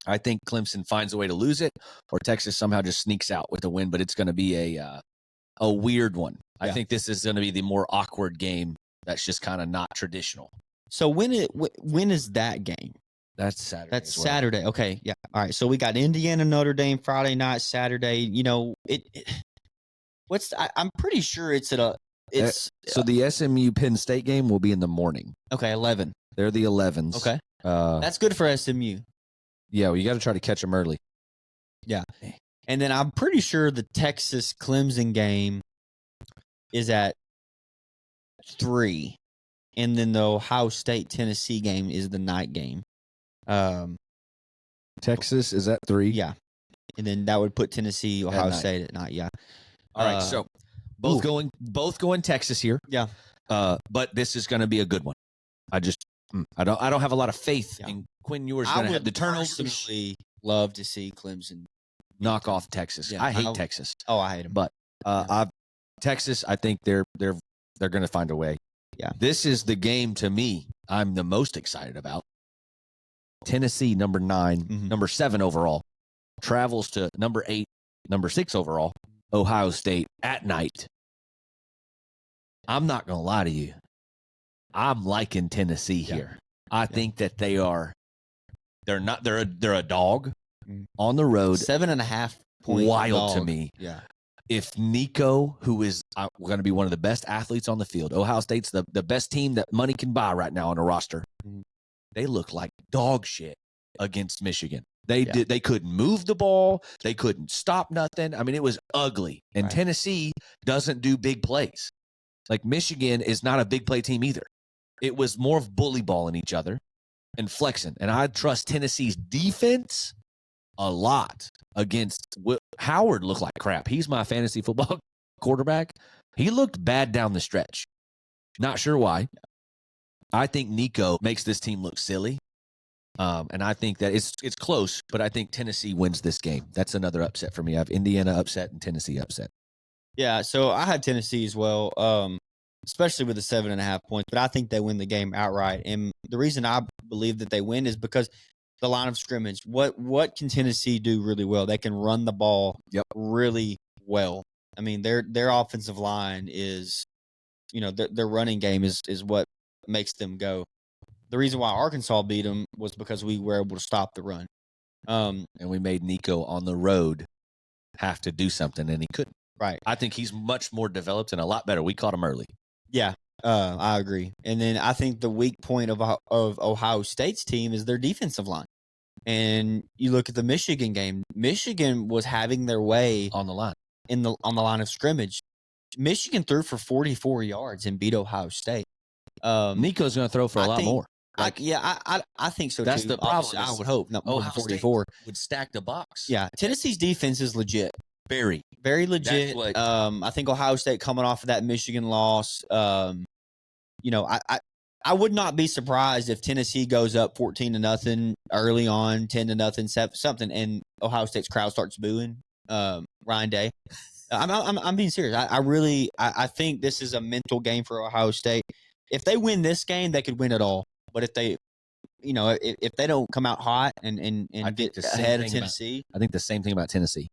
I think Clemson finds a way to lose it, or Texas somehow just sneaks out with the win. But it's gonna be a weird one. I think this is gonna be the more awkward game. That's just kind of not traditional. So when is that game? That's Saturday. That's Saturday. Okay, yeah. All right. So we got Indiana, Notre Dame Friday night, Saturday. I'm pretty sure it's at it's So the SMU Penn State game will be in the morning. okay. 11. They're the 11s. Okay, Uh, that's good for SMU. yeah, well, you got to try to catch them early. And then I'm pretty sure the Texas Clemson game is at 3, and then the Ohio State Tennessee game is the night game. Texas is at 3. Yeah, and then that would put Tennessee, Ohio night. State at night. Yeah. All right, so both going Texas here. Yeah. But this is going to be a good one. I don't have a lot of faith Yeah. in Quinn Ewers I going to would have the turnovers. personally love to see Clemson Knock off Texas. Yeah, I hate Texas, Oh, I hate them. but Texas. I think they're going to find a way. Yeah. This is the game to me I'm the most excited about. Tennessee, number 9, Mhm. number 7 overall, travels to number 8, number 6 overall, Ohio State at night. I'm not going to lie to you. I'm liking Tennessee here. I think that they're a dog Mhm. on the road. 7.5 point Wild to dog. me. Yeah. If Nico, who is going to be one of the best athletes on the field, Ohio State's the best team that money can buy right now on a roster. Mhm. They look like dog shit against Michigan. They Yeah. they couldn't move the ball. They couldn't stop nothing. I mean, it was ugly. And Right. Tennessee doesn't do big plays. Like Michigan is not a big play team either. It was more of bully balling each other and flexing. And I trust Tennessee's defense a lot against Howard. Looked like crap. He's my fantasy football quarterback. He looked bad down the stretch. Not sure why. I think Nico makes this team look silly. And I think that it's close, but I think Tennessee wins this game. That's another upset for me. I have Indiana upset and Tennessee upset. Yeah, so I had Tennessee as well, especially with the 7.5 points, but I think they win the game outright. And the reason I believe that they win is because the line of scrimmage. What can Tennessee do really well? They can run the ball really well. I mean, their offensive line is, their running game is what makes them go. The reason why Arkansas beat them was because we were able to stop the run. And we made Nico on the road have to do something, and he couldn't. Right. I think he's much more developed and a lot better. We caught him early. Yeah, I agree. And then I think the weak point of Ohio State's team is their defensive line. And you look at the Michigan game. Michigan was having their way On the line. on the line of scrimmage. Michigan threw for 44 yards and beat Ohio State. Nico's going to throw for a lot more. I think so. That's too. the problem Obviously, I is would hope not more than 44. Would stack the box. Yeah, Tennessee's defense is legit. Very. Very legit. what- I think Ohio State coming off of that Michigan loss. I would not be surprised if Tennessee goes up 14-0 early on, 10-0, something, and Ohio State's crowd starts booing Ryan Day. I'm being serious. I think this is a mental game for Ohio State. If they win this game, they could win it all. But if they, if they don't come out hot and get the same ahead of thing Tennessee, I think the same thing about Tennessee.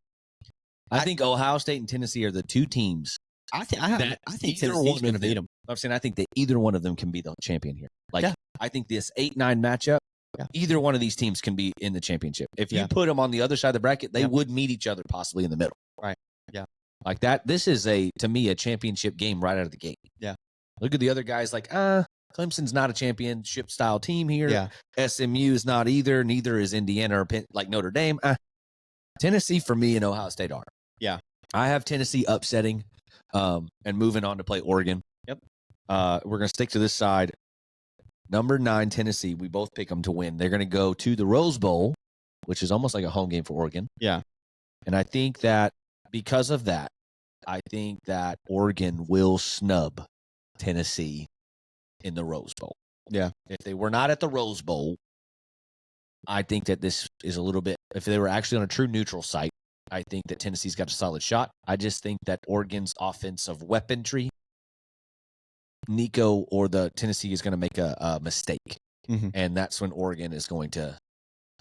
I think Ohio State and Tennessee are the two teams. I think either Tennessee's one going to of beat them. I'm saying I think that either one of them can be the champion here. Like Yeah. I think this 8-9 matchup, Yeah. either one of these teams can be in the championship. If you Yeah. put them on the other side of the bracket, they Yeah. would meet each other possibly in the middle. Right. Yeah. Like that. This is to me a championship game right out of the gate. Yeah. Look at the other guys like, Clemson's not a championship style team here. Yeah. SMU is not either. Neither is Indiana or like Notre Dame. Tennessee for me and Ohio State are. Yeah. I have Tennessee upsetting and moving on to play Oregon. Yep. We're going to stick to this side. Number 9, Tennessee. We both pick them to win. They're going to go to the Rose Bowl, which is almost like a home game for Oregon. Yeah. And I think that because of that, I think that Oregon will snub Tennessee in the Rose Bowl. Yeah. If they were not at the Rose Bowl, I think that this is a little bit, if they were actually on a true neutral site, I think that Tennessee's got a solid shot. I just think that Oregon's offensive weaponry, Nico or the Tennessee is going to make a mistake. Mhm. And that's when Oregon is going to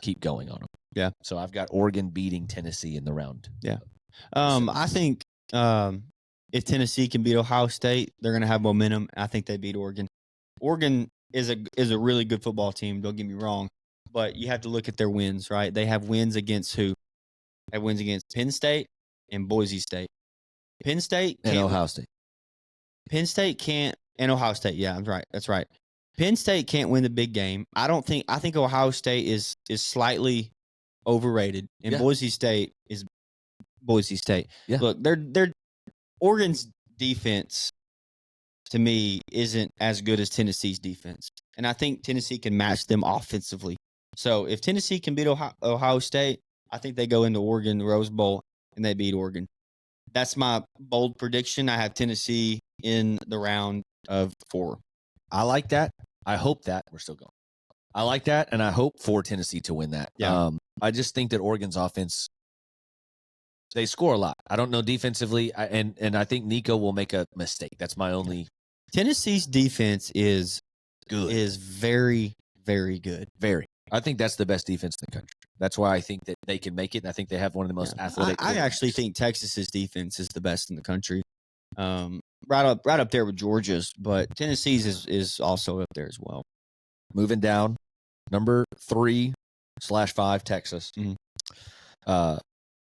keep going on them. Yeah. So I've got Oregon beating Tennessee in the round. I think if Tennessee can beat Ohio State, they're going to have momentum. I think they beat Oregon. Oregon is a really good football team. Don't get me wrong, but you have to look at their wins, right? They have wins against who? They have wins against Penn State and Boise State. Penn State And can't- Ohio State. Penn State can't, and Ohio State. Yeah, I'm right. That's right. Penn State can't win the big game. I think Ohio State is slightly overrated, and Yeah. Boise State is Boise State. Yeah. Look, they're Oregon's defense to me isn't as good as Tennessee's defense, and I think Tennessee can match them offensively. So if Tennessee can beat Ohio State, I think they go into Oregon, the Rose Bowl, and they beat Oregon. That's my bold prediction. I have Tennessee in the round of 4. I like that. I hope that we're still going. I like that, and I hope for Tennessee to win that. Yeah. I just think that Oregon's offense, they score a lot. I don't know defensively, and I think Nico will make a mistake. That's my only. Tennessee's defense is Good. Is very, very good. Very. I think that's the best defense in the country. That's why I think that they can make it, and I think they have one of the most athletic. I actually think Texas's defense is the best in the country. Right up there with Georgia's, but Tennessee's is also up there as well. Moving down, number 3/5 Texas. Mhm.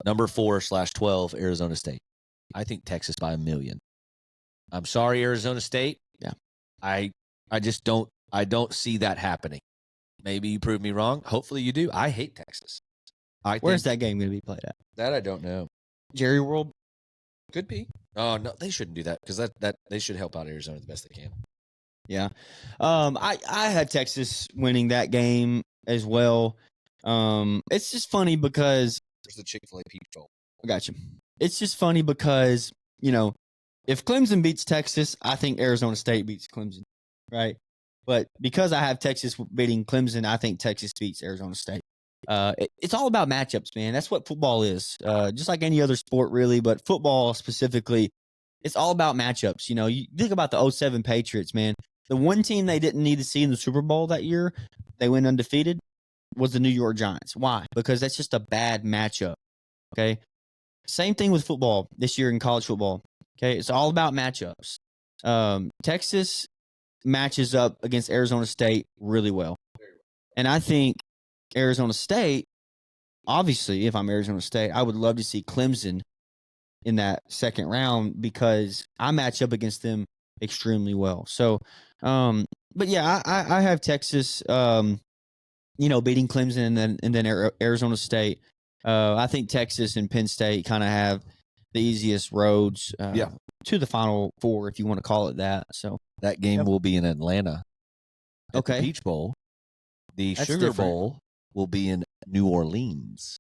Number 4/12 Arizona State. I think Texas by 1 million. I'm sorry, Arizona State. Yeah. I just don't see that happening. Maybe you prove me wrong. Hopefully you do. I hate Texas. Where's that game going to be played at? That I don't know. Jerry World? Could be. Oh no, they shouldn't do that because that they should help out Arizona the best they can. Yeah. I had Texas winning that game as well. It's just funny because There's the Chick-fil-A Peach Bowl. I got you. It's just funny because, if Clemson beats Texas, I think Arizona State beats Clemson, right? But because I have Texas beating Clemson, I think Texas beats Arizona State. It's all about matchups, man. That's what football is. Just like any other sport, really, but football specifically, it's all about matchups. You think about the 2007 Patriots, man. The one team they didn't need to see in the Super Bowl that year, they went undefeated, was the New York Giants. Why? Because that's just a bad matchup. Okay. Same thing with football this year in college football. Okay. It's all about matchups. Texas matches up against Arizona State really well. And I think Arizona State, obviously, if I'm Arizona State, I would love to see Clemson in that second round because I match up against them extremely well. So, but yeah, I have Texas, beating Clemson and then Arizona State. I think Texas and Penn State kind of have the easiest roads to the Final Four, if you want to call it that. So that game will be in Atlanta. At the Peach Bowl. The That's Sugar different. Bowl will be in New Orleans.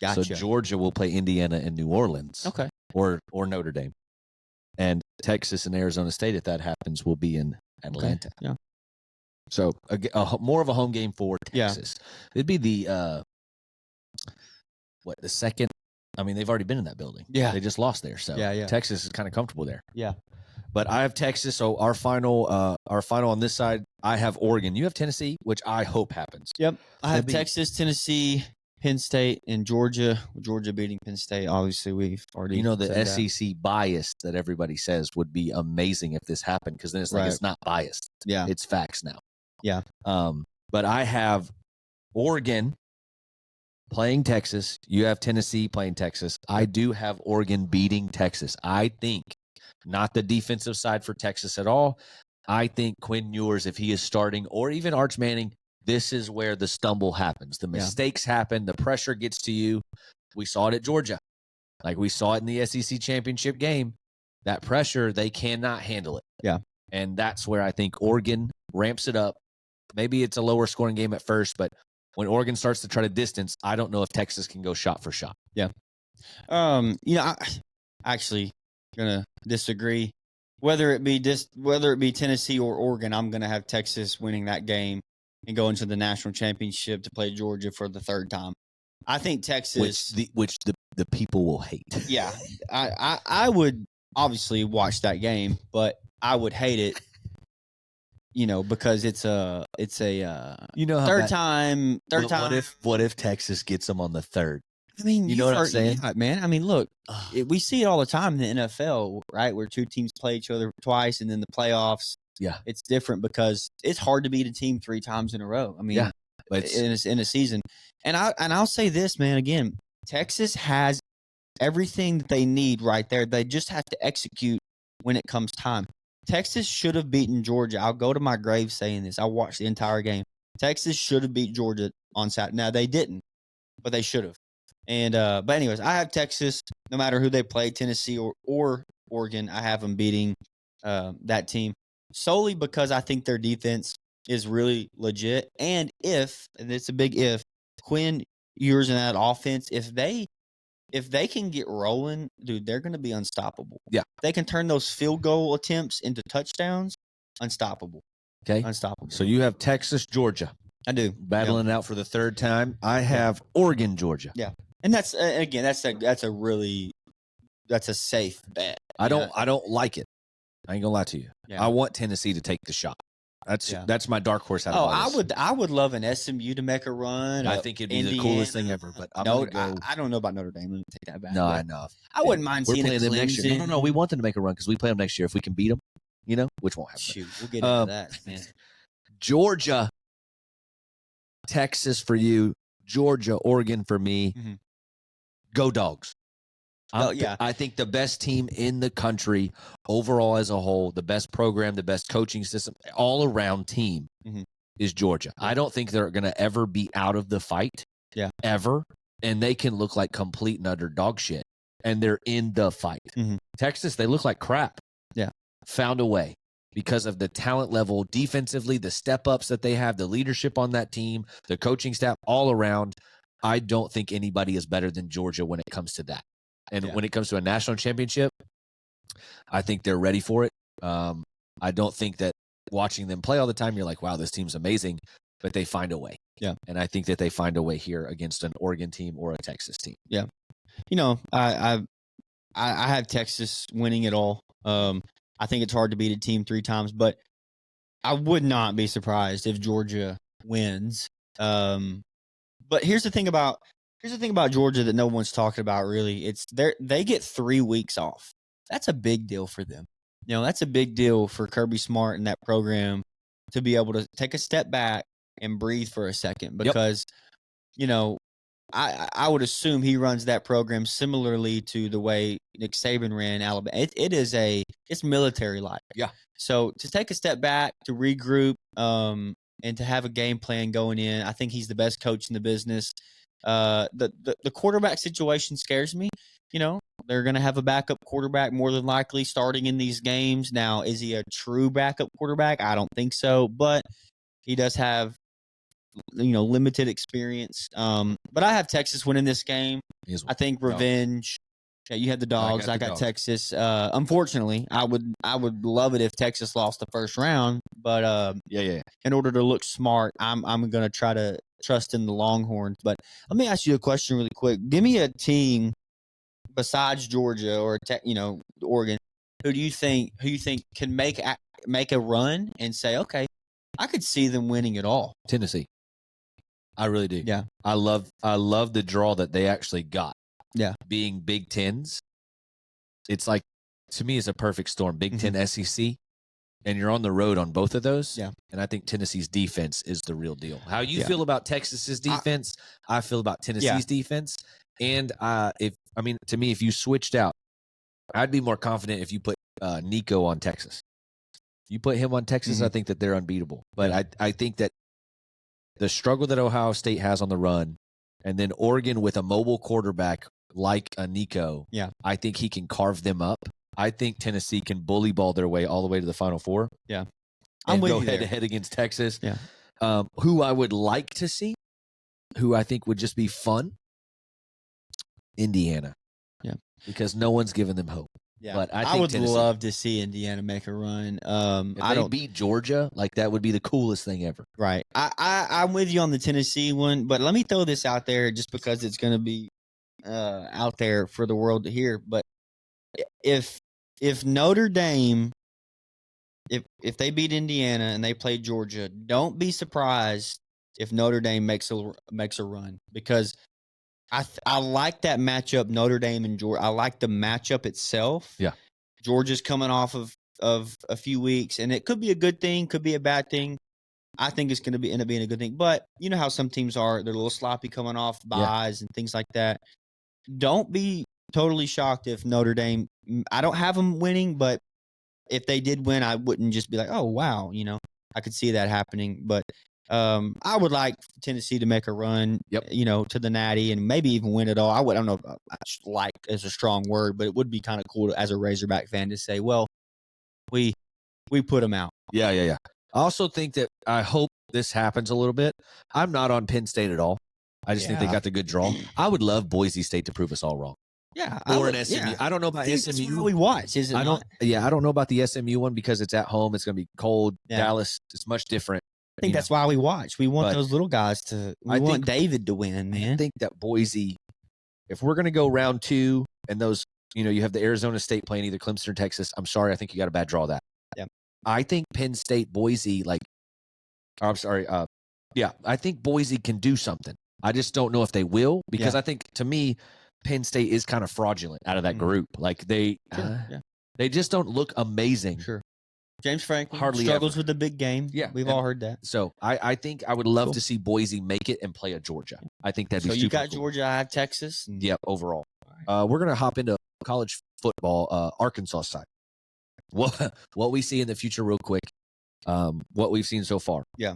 Gotcha. So Georgia will play Indiana and New Orleans. Okay. Or Notre Dame. And Texas and Arizona State, if that happens, will be in Atlanta. Okay. Yeah. So more of a home game for Yeah. Texas. It'd be the second. I mean, they've already been in that building. Yeah. They just lost there. So Yeah. Texas is kind of comfortable there. Yeah. But I have Texas. So our final on this side, I have Oregon. You have Tennessee, which I hope happens. Yep. I have That'd be- Texas, Tennessee, Penn State, and Georgia. Georgia beating Penn State. Obviously, we've already The said that. SEC bias that everybody says would be amazing if this happened because then it's like Right. it's not biased. Yeah. It's facts now. Yeah. But I have Oregon playing Texas. You have Tennessee playing Texas. I do have Oregon beating Texas. I think not the defensive side for Texas at all. I think Quinn Ewers, if he is starting, or even Arch Manning, this is where the stumble happens. The mistakes happen. The pressure gets to you. We saw it at Georgia. Like we saw it in the SEC championship game. That pressure, they cannot handle it. Yeah. And that's where I think Oregon ramps it up. Maybe it's a lower scoring game at first, but when Oregon starts to try to distance, I don't know if Texas can go shot for shot. I actually gonna disagree. Whether it be Tennessee or Oregon, I'm gonna have Texas winning that game and go into the national championship to play Georgia for the third time. I think Texas, which the people will hate. yeah, I would obviously watch that game, but I would hate it. Because it's a third time. What if Texas gets them on the third? I mean, you know what I'm saying? Yeah, man. I mean, look, we see it all the time in the NFL, right? Where two teams play each other twice, and then the playoffs. Yeah, it's different because it's hard to beat a team 3 times in a row. I mean, in a season, and I'll say this, man. Again, Texas has everything that they need right there. They just have to execute when it comes time. Texas should have beaten Georgia. I'll go to my grave saying this. I watched the entire game. Texas should have beat Georgia on Saturday. Now they didn't, but they should have. And but anyways, I have Texas. No matter who they play, Tennessee or Oregon, I have them beating that team solely because I think their defense is really legit. And it's a big if, Quinn Ewers in that offense, if they can get rolling, dude, they're going to be unstoppable. Yeah. If they can turn those field goal attempts into touchdowns, unstoppable. Okay. Unstoppable. So you have Texas, Georgia. I do. Battling it out for the third time. I have Oregon, Georgia. Yeah. And that's again, that's a safe bet. I don't like it. I ain't gonna lie to you. Yeah. I want Tennessee to take the shot. That's my dark horse out of all this. I would love an SMU to make a run. I think it'd be the coolest thing ever. But I don't know about Notre Dame. Let me take that back. No, I know. I wouldn't mind seeing playing them next year. No. We want them to make a run because we play them next year. If we can beat them, which won't happen. Shoot, we'll get into that, man. Georgia, Texas for you. Georgia, Oregon for me. Mm-hmm. Go Dogs. I think the best team in the country overall as a whole, the best program, the best coaching system, all around team is Georgia. I don't think they're going to ever be out of the fight. Yeah. Ever. And they can look like complete and utter dog shit. And they're in the fight. Mm-hmm. Texas, they look like crap. Yeah. Found a way because of the talent level defensively, the step ups that they have, the leadership on that team, the coaching staff all around. I don't think anybody is better than Georgia when it comes to that. And when it comes to a national championship, I think they're ready for it. I don't think that watching them play all the time, you're like, wow, this team's amazing, but they find a way. Yeah. And I think that they find a way here against an Oregon team or a Texas team. Yeah. I have Texas winning it all. I think it's hard to beat a team 3 times, but I would not be surprised if Georgia wins. But here's the thing about Georgia that no one's talking about really. It's they get 3 weeks off. That's a big deal for them. That's a big deal for Kirby Smart and that program to be able to take a step back and breathe for a second because, I would assume he runs that program similarly to the way Nick Saban ran Alabama. It's military like. Yeah. So to take a step back, to regroup, and to have a game plan going in, I think he's the best coach in the business. The quarterback situation scares me. They're going to have a backup quarterback more than likely starting in these games. Now, is he a true backup quarterback? I don't think so, but he does have, limited experience. But I have Texas winning this game. I think revenge. Yeah, you had the Dogs. I got Texas. Unfortunately, I would love it if Texas lost the first round, but in order to look smart, I'm going to try to trust in the Longhorns. But let me ask you a question really quick. Give me a team besides Georgia or Oregon. Who you think can make a run and say, okay, I could see them winning it all? Tennessee. I really do. Yeah. I love the draw that they actually got. Yeah. Being Big Tens. It's like, to me, it's a perfect storm. Big Ten SEC. And you're on the road on both of those. Yeah. And I think Tennessee's defense is the real deal. How you feel about Texas's defense, I feel about Tennessee's defense. And to me, if you switched out, I'd be more confident if you put Nico on Texas. You put him on Texas, I think that they're unbeatable. But I think that the struggle that Ohio State has on the run, and then Oregon with a mobile quarterback like a Nico, I think he can carve them up. I think Tennessee can bully ball their way all the way to the Final Four. Yeah. And go head-to-head against Texas. Yeah. Who I would like to see, who I think would just be fun, Indiana. Yeah. Because no one's given them hope. Yeah. But I would love to see Indiana make a run. If they beat Georgia, that would be the coolest thing ever. Right. I'm with you on the Tennessee one, but let me throw this out there just because it's going to be out there for the world to hear. But if Notre Dame, if they beat Indiana and they play Georgia, don't be surprised if Notre Dame makes a run, because I like that matchup, Notre Dame and Georgia. I like the matchup itself. Yeah. Georgia's coming off of a few weeks, and it could be a good thing, could be a bad thing. I think it's going to end up being a good thing. But you know how some teams are, they're a little sloppy coming off buys and things like that. Don't be totally shocked if Notre Dame, I don't have them winning, but if they did win, I wouldn't just be like, oh wow, I could see that happening. But I would like Tennessee to make a run, Yep. To the Natty and maybe even win it all. I don't know if like is a strong word, but it would be kind of cool as a Razorback fan to say, well, we put them out. Yeah. I also think that I hope this happens a little bit. I'm not on Penn State at all. I just think they got the good draw. I would love Boise State to prove us all wrong. Yeah, or an SMU. Yeah. I don't know about SMU. That's what we watch. Is it? I don't. Yeah, I don't know about the SMU one because it's at home. It's going to be cold. Yeah. Dallas. It's much different. I think that's why we watch. We want those little guys to. We want David to win, man. I think that Boise. If we're going to go round 2 and those, you have the Arizona State playing either Clemson or Texas. I'm sorry, I think you got a bad draw that. Yeah. I think Penn State, Boise, I think Boise can do something. I just don't know if they will because I think to me, Penn State is kind of fraudulent out of that group. Like they just don't look amazing. Sure. James Franklin hardly struggles ever with the big game. Yeah, we've all heard that. So I think I would love to see Boise make it and play at Georgia. I think that'd be super you got cool. Georgia, I have Texas. Yep, overall. We're gonna hop into college football, Arkansas side. What we see in the future, real quick. What we've seen so far. Yeah.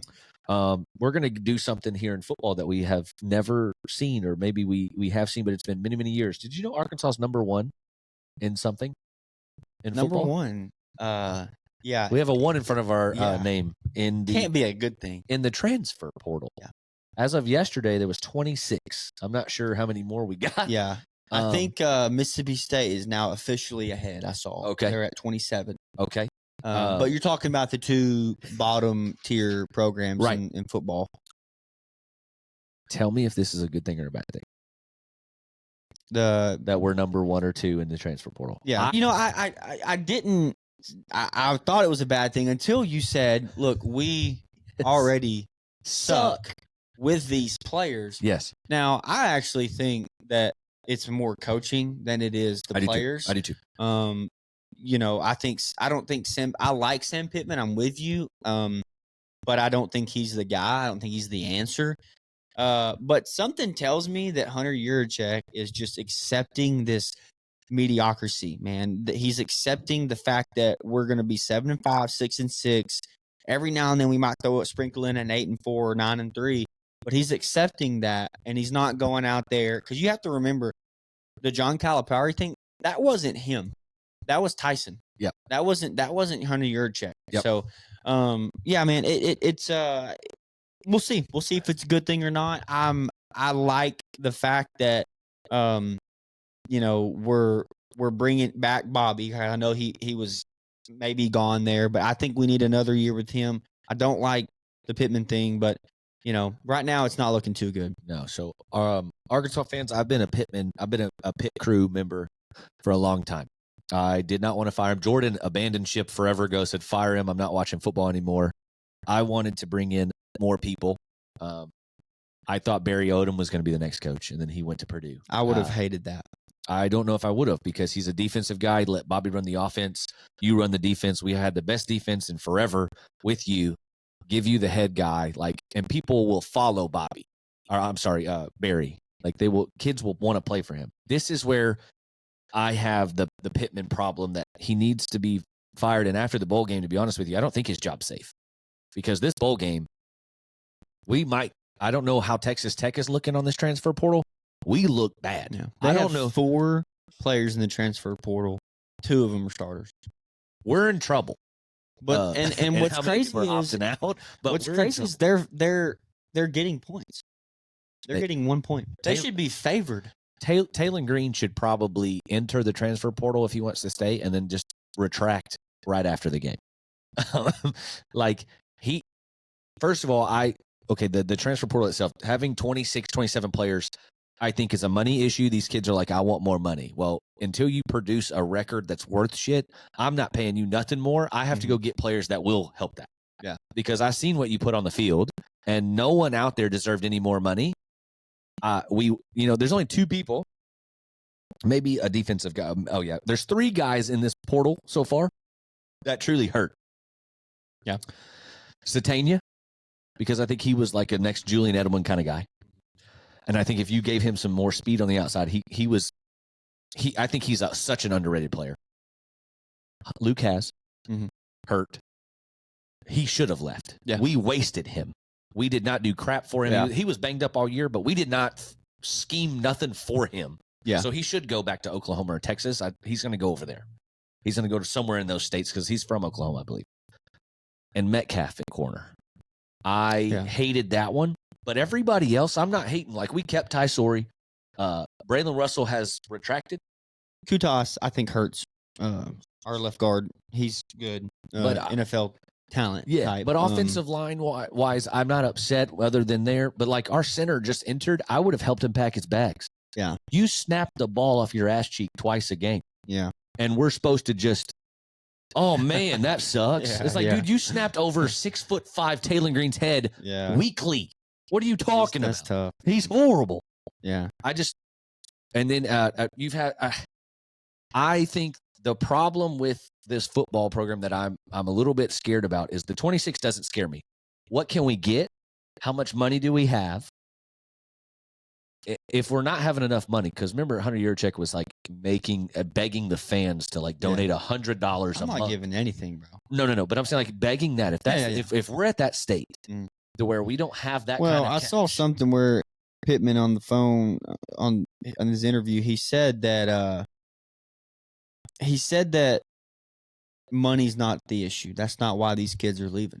We're going to do something here in football that we have never seen, or maybe we have seen, but it's been many, many years. Did you know Arkansas is number 1 in something? In number football? 1. Yeah. We have a 1 in front of our name in the can't be a good thing in the transfer portal. Yeah. As of yesterday, there was 26. I'm not sure how many more we got. Yeah. I think Mississippi State is now officially ahead. I saw. Okay. They're at 27. Okay. But you're talking about the 2 bottom tier programs in football. Tell me if this is a good thing or a bad thing. That we're number 1 or 2 in the transfer portal. Yeah. I didn't. I thought it was a bad thing until you said, "Look, we already suck with these players." Yes. Now, I actually think that it's more coaching than it is the players. I do too. I like Sam Pittman. I'm with you. But I don't think he's the guy. I don't think he's the answer. But something tells me that Hunter Yurachek is just accepting this mediocrity, man. That he's accepting the fact that we're going to be 7-5, 6-6. Every now and then we might sprinkle in an 8-4 or 9-3. But he's accepting that, and he's not going out there because you have to remember the John Calipari thing. That wasn't him. That was Tyson. Yeah. That wasn't Hunter Yurachek. Yep. So, man, it's we'll see. We'll see if it's a good thing or not. I like the fact that we're bringing back Bobby. I know he was maybe gone there, but I think we need another year with him. I don't like the Pittman thing, but right now it's not looking too good. No. So, Arkansas fans, I've been a Pitt crew member for a long time. I did not want to fire him. Jordan abandoned ship forever ago, said, fire him. I'm not watching football anymore. I wanted to bring in more people. I thought Barry Odom was going to be the next coach, and then he went to Purdue. I would have hated that. I don't know if I would have because he's a defensive guy. Let Bobby run the offense. You run the defense. We had the best defense in forever with you. Give you the head guy, and people will follow Bobby. Or I'm sorry, Barry. Kids will want to play for him. This is where I have the Pittman problem that he needs to be fired. And after the bowl game, to be honest with you, I don't think his job's safe because this bowl game, I don't know how Texas Tech is looking on this transfer portal. We look bad. Yeah. I don't know. 4 players in the transfer portal. 2 of them are starters. We're in trouble. But and what's crazy is they're getting points. They're getting 1 point. They should be favored. Taylor Green should probably enter the transfer portal if he wants to stay, and then just retract right after the game. First of all, the transfer portal itself, having 26, 27 players, I think is a money issue. These kids are like, I want more money. Well, until you produce a record that's worth shit, I'm not paying you nothing more. I have to go get players that will help that. Yeah. Because I've seen what you put on the field, and no one out there deserved any more money. There's only 2 people, maybe a defensive guy. Oh yeah. There's 3 guys in this portal so far that truly hurt. Yeah. Satania, because I think he was like a next Julian Edelman kind of guy. And I think if you gave him some more speed on the outside, I think he's such an underrated player. Luke has. Mhm. hurt. He should have left. Yeah. We wasted him. We did not do crap for him. Yeah. He was banged up all year, but we did not scheme nothing for him. Yeah. So he should go back to Oklahoma or Texas. He's going to go over there. He's going to go to somewhere in those states because he's from Oklahoma, I believe. And Metcalf in corner. I hated that one. But everybody else, I'm not hating. Like, we kept Ty Sorey. Braylon Russell has retracted. Kutas, I think, hurts our left guard. He's good. But NFL talent. Yeah, type. but offensive line wise, I'm not upset other than there. But like our center just entered, I would have helped him pack his bags. Yeah. You snapped the ball off your ass cheek twice a game. Yeah. And we're supposed to just, oh man, that sucks. Yeah, It's like, dude, you snapped over 6'5" Taylor Green's head weekly. What are you talking That's about? tough. He's horrible. Yeah. And then you've had, I think the problem with this football program that I'm a little bit scared about is the 26 doesn't scare me. What can we get? How much money do we have? If we're not having enough money, because remember Hunter Yurachek was like begging the fans to like donate $100 a month. I'm not giving anything, bro. No. But I'm saying like begging that if we're at that state to where we don't have that. Well, kind of I saw something where Pittman on the phone on his interview, he said that money's not the issue. That's not why these kids are leaving.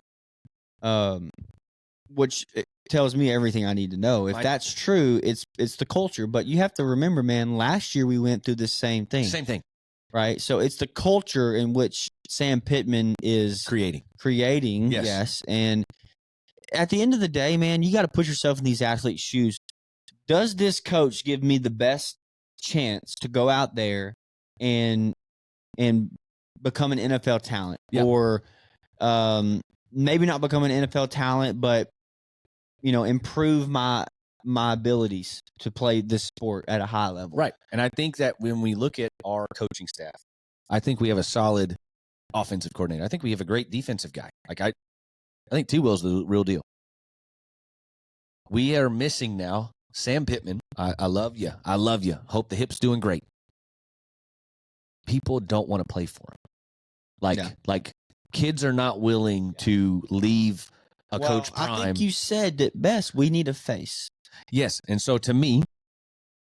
Which tells me everything I need to know. If that's true, it's the culture. But you have to remember, man, last year we went through the same thing. Same thing. Right? So it's the culture in which Sam Pittman is creating. Yes. And at the end of the day, man, you got to put yourself in these athletes' shoes. Does this coach give me the best chance to go out there and become an NFL talent? Yeah. Or maybe not become an NFL talent, but improve my abilities to play this sport at a high level. Right. And I think that when we look at our coaching staff, I think we have a solid offensive coordinator. I think we have a great defensive guy. Like I think T. Will's the real deal. We are missing now Sam Pittman. I love you. I love you. Hope the hip's doing great. People don't want to play for him. Like kids are not willing to leave Coach Prime. I think you said it best. We need a face. Yes. And so to me,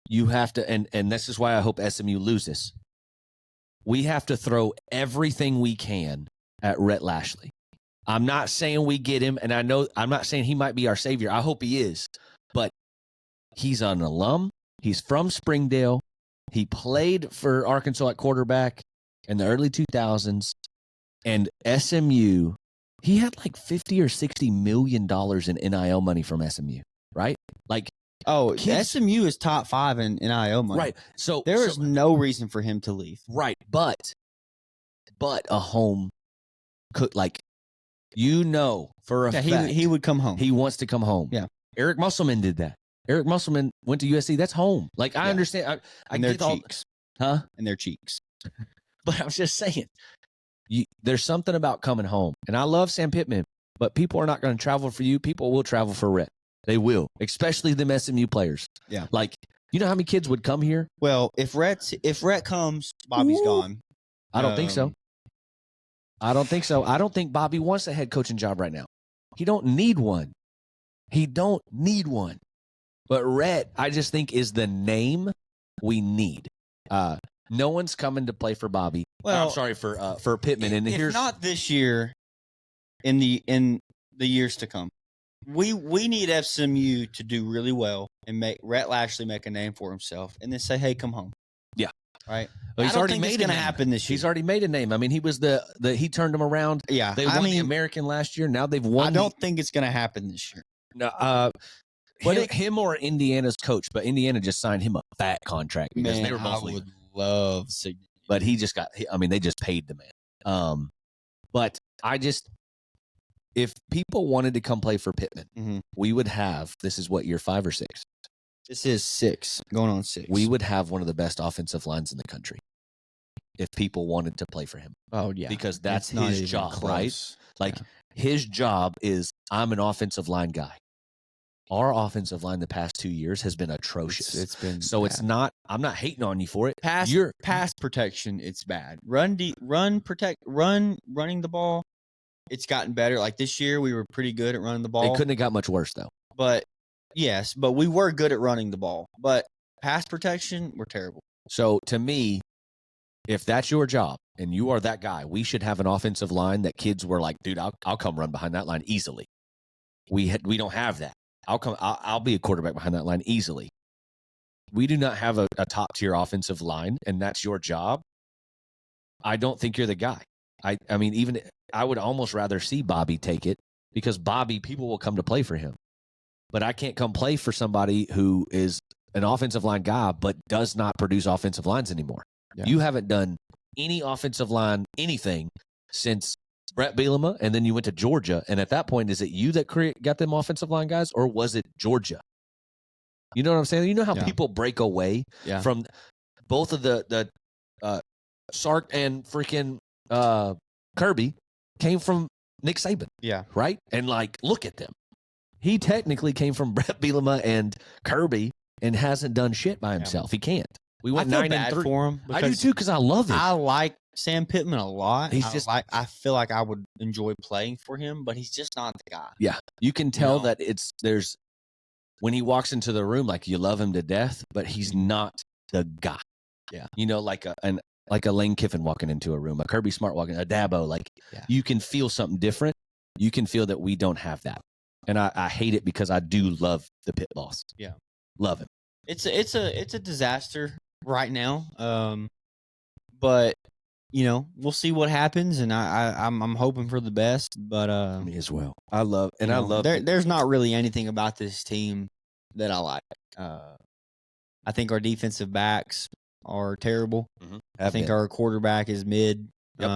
you have to, and this is why I hope SMU loses. We have to throw everything we can at Rhett Lashley. I'm not saying we get him, and I'm not saying he might be our savior. I hope he is. But he's an alum. He's from Springdale. He played for Arkansas at quarterback in the early 2000s. And SMU, he had like $50 or $60 million in NIL money from SMU, right? Like, SMU is top 5 in NIL money. Right. So there is no reason for him to leave. Right. But a home could, like, for a fact he would come home. He wants to come home. Yeah. Eric Musselman did that. Eric Musselman went to USC. That's home. Like, I understand. I and their get cheeks. Huh? And their cheeks. But I was just saying, there's something about coming home. And I love Sam Pittman, but people are not going to travel for you. People will travel for Rhett. They will, especially them SMU players. Yeah. Like, you know how many kids would come here? Well, if Rhett comes, Bobby's gone. I don't think so. I don't think so. I don't think Bobby wants a head coaching job right now. He don't need one. But Rhett, I just think, is the name we need. No one's coming to play for Bobby. Well, I'm sorry for Pittman. And if not this year, in the years to come, we need SMU to do really well and make Rhett Lashley make a name for himself, and then say, "Hey, come home." Yeah, right. Well, he's already made it's going to happen this year. He's already made a name. I mean, he was he turned them around. Yeah, they won the American last year. Now they've won. I don't think it's going to happen this year. No, him or Indiana's coach, but Indiana just signed him a fat contract because they were both leaving. Love, but he just got. I mean, they just paid the man. But if people wanted to come play for Pittman, we would have. This is what, year 5 or 6? This is 6, going on 6. We would have one of the best offensive lines in the country if people wanted to play for him. Oh yeah, because that's his job, right? Like his job is, I'm an offensive line guy. our offensive line the past 2 years has been atrocious. It's been so bad. it's not. I'm not hating on you for it. pass protection. It's bad. Running the ball. It's gotten better. Like this year, we were pretty good at running the It ball. couldn't have got much worse though. But yes, but we were good at running the ball. But pass protection, we're terrible. So to me, if that's your job and you are that guy, we should have an offensive line that kids were like, dude, I'll come run behind that line easily. We don't have that. I'll be a quarterback behind that line easily. We do not have a top tier offensive line, and that's your job. I don't think you're the guy. I mean, even I would almost rather see Bobby take it because Bobby, people will come to play for him. But I can't come play for somebody who is an offensive line guy but does not produce offensive lines anymore. Yeah. You haven't done any offensive line anything since Brett Bielema, and then you went to Georgia. And at that point, is it you that got them offensive line guys, or was it Georgia? You know what I'm saying? You know how people break away from both of the Sark and freaking Kirby came from Nick Saban. Yeah. Right? And like, look at them. He technically came from Brett Bielema and Kirby and hasn't done shit by himself. He can't. We went 9-3 for him. I do too because I love it. I like Sam Pittman a lot. He's I feel like I would enjoy playing for him, but he's just not the guy. Yeah, you can tell that there's when he walks into the room, like you love him to death, but he's not the guy. Yeah, you know, like a Lane Kiffin walking into a room, a Kirby Smart walking, a Dabo. Like you can feel something different. You can feel that we don't have that, and I hate it because I do love the pit boss. Yeah, love him. It's a disaster right now. But you know, we'll see what happens, and I'm hoping for the best. But me as well. I love there's not really anything about this team that I like. I think our defensive backs are terrible. Mm-hmm. I think our quarterback is mid. Yep.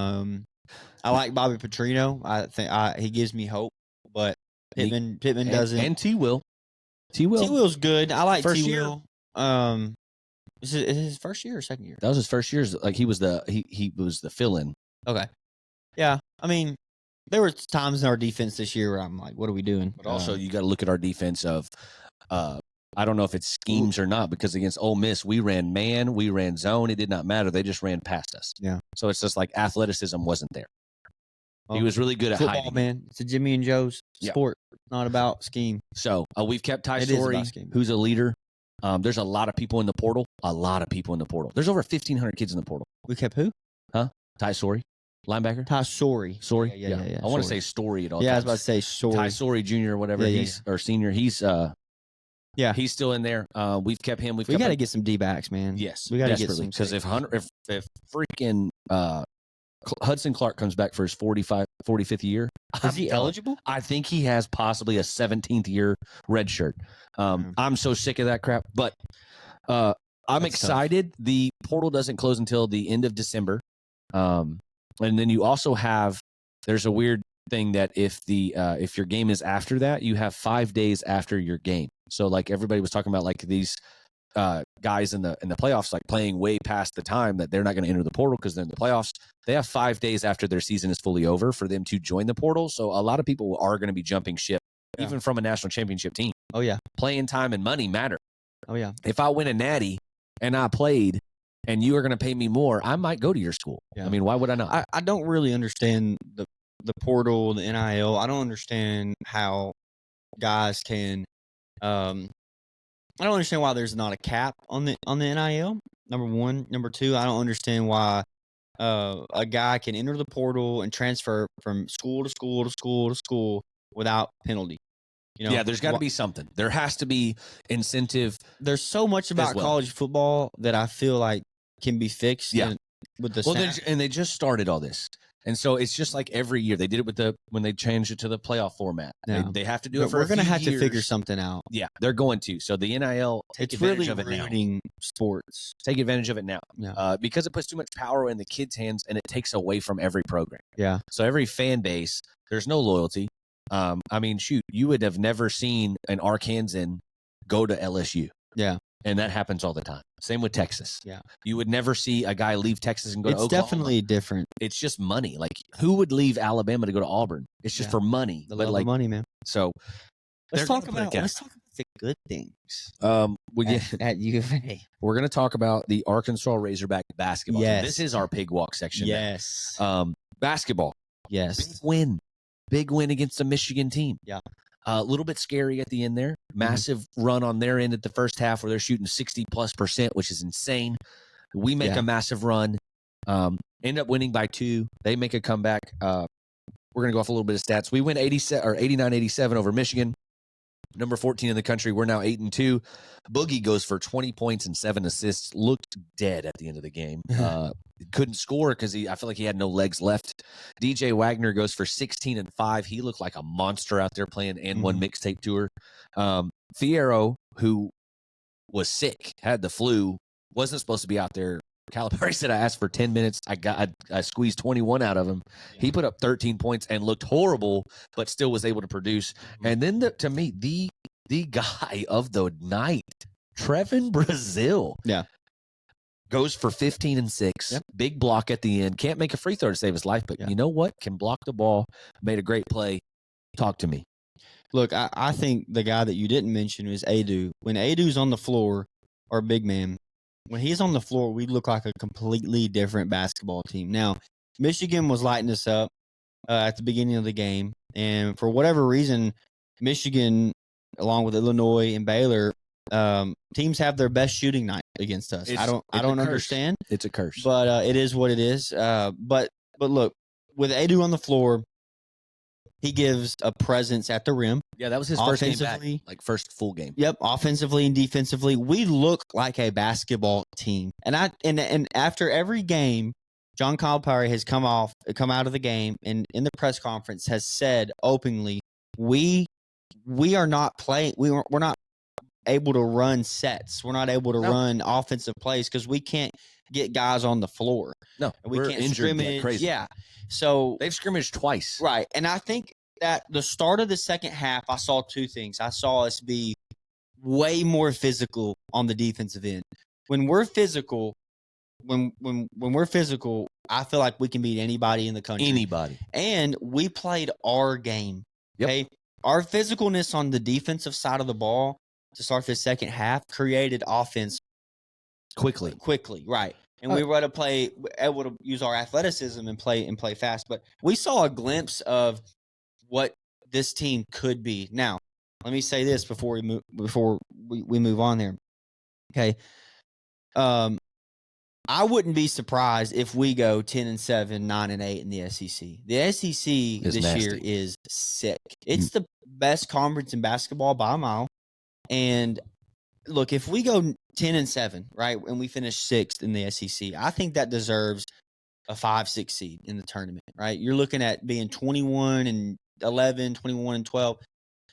I like Bobby Petrino. I think he gives me hope, but Pittman doesn't. And T Will's good. I like First T Will. Is it his first year or second year? That was his first year. Like he was the fill-in. Okay. Yeah. I mean, there were times in our defense this year where I'm like, what are we doing? But also you got to look at our defense of I don't know if it's schemes or not, because against Ole Miss, we ran man, we ran zone. It did not matter. They just ran past us. Yeah. So it's just like athleticism wasn't there. He was really good at football, hiding. Man. It's a Jimmy and Joe's sport. Not about scheme. So we've kept Ty It is Story, about scheme. who's a leader. There's a lot of people in the portal. There's over 1,500 kids in the portal. We kept who? Ty Story, linebacker. Ty Story. Sorry. Yeah. I want to say Story at all Yeah, I times. was about to say Story. Ty Story Jr. or whatever. Or senior. He's he's still in there. We've kept him. We got to get some D-backs, man. Yes, we got to get some. Because if freaking Hudson Clark comes back for his 45th year, is he eligible? I think he has possibly a 17th year red shirt. I'm so sick of that crap. But I'm excited. Tough. The portal doesn't close until the end of December. And then you also have, there's a weird thing that if your game is after that, you have 5 days after your game. So like everybody was talking about, like these guys in the playoffs, like playing way past the time that they're not going to enter the portal because they're in the playoffs. They have 5 days after their season is fully over for them to join the portal. So a lot of people are going to be jumping ship, even from a national championship team. Oh yeah, playing time and money matter. Oh yeah. If I win a natty and I played, and you are going to pay me more, I might go to your school. Yeah. I mean, why would I not? I don't really understand the portal, the NIL. I don't understand how guys can. I don't understand why there's not a cap on the NIL. Number one, number two, I don't understand why a guy can enter the portal and transfer from school to school to school to school without penalty. You know, yeah, there's got to be something. There has to be incentive. There's so much about college football that I feel like can be fixed. Yeah. With the and they just started all this. And so it's just like every year they did it with when they changed it to the playoff format. Yeah. They have to do it for we're going to have to figure something out. Yeah, they're going to. So the NIL, take advantage of it now. Sports. Take advantage of it now. Yeah. Because it puts too much power in the kids' hands and it takes away from every program. Yeah. So every fan base, there's no loyalty. I mean, shoot, you would have never seen an Arkansan go to LSU. Yeah. And that happens all the time. Same with Texas. Yeah. You would never see a guy leave Texas and go to Oklahoma. It's definitely different. It's just money. Like, who would leave Alabama to go to Auburn? It's just for money. The love of money, man. So let's talk about the good things We get, at U of A. we're going to talk about the Arkansas Razorback basketball team. Yes. This is our pig walk section. Yes. Basketball. Yes. Big win against a Michigan team. Yeah. A little bit scary at the end there. Massive run on their end at the first half where they're shooting 60+%, which is insane. We make a massive run. End up winning by 2. They make a comeback. We're going to go off a little bit of stats. We win 89-87 over Michigan. Number 14 in the country. We're now 8-2. Boogie goes for 20 points and 7 assists. Looked dead at the end of the game. Couldn't score because I feel like he had no legs left. DJ Wagner goes for 16 and 5. He looked like a monster out there playing and one mixtape tour. Fierro, who was sick, had the flu, wasn't supposed to be out there. Calipari said I asked for 10 minutes. I squeezed 21 out of him. Yeah. He put up 13 points and looked horrible, but still was able to produce. And then to me, the guy of the night, Trevin Brazil. Yeah. Goes for 15 and 6. Yep. Big block at the end. Can't make a free throw to save his life, but you know what? Can block the ball. Made a great play. Talk to me. Look, I think the guy that you didn't mention is Adu. When Adu's on the floor, our big man, when he's on the floor, we look like a completely different basketball team. Now, Michigan was lighting us up at the beginning of the game, and for whatever reason, Michigan, along with Illinois and Baylor, teams have their best shooting night against us. I don't understand. It's a curse, but it is what it is. But look, with Adu on the floor, he gives a presence at the rim. Yeah, that was his first game back, like first full game. Yep, offensively and defensively, we look like a basketball team. And after every game, John Calipari has come out of the game and in the press conference has said openly, we are not playing. We're not able to run sets. We're not able to run offensive plays because we can't get guys on the floor. No, we can't scrimmage. Like crazy. Yeah, so they've scrimmaged twice, right? And I think that the start of the second half, I saw two things. I saw us be way more physical on the defensive end. When we're physical, when we're physical, I feel like we can beat anybody in the country. Anybody. And we played our game. Yep. Okay, our physicalness on the defensive side of the ball to start the second half created offense quickly, right? And we were able to use our athleticism and play fast. But we saw a glimpse of what this team could be. Now, let me say this before we move on there. Okay. I wouldn't be surprised if we go 10-7, 9-8 in the SEC. The SEC this year is sick. It's the best conference in basketball by a mile. And look, if we go 10-7, right, and we finish 6th in the SEC, I think that deserves a 5-6 seed in the tournament, right? You're looking at being 21-11, 21-12.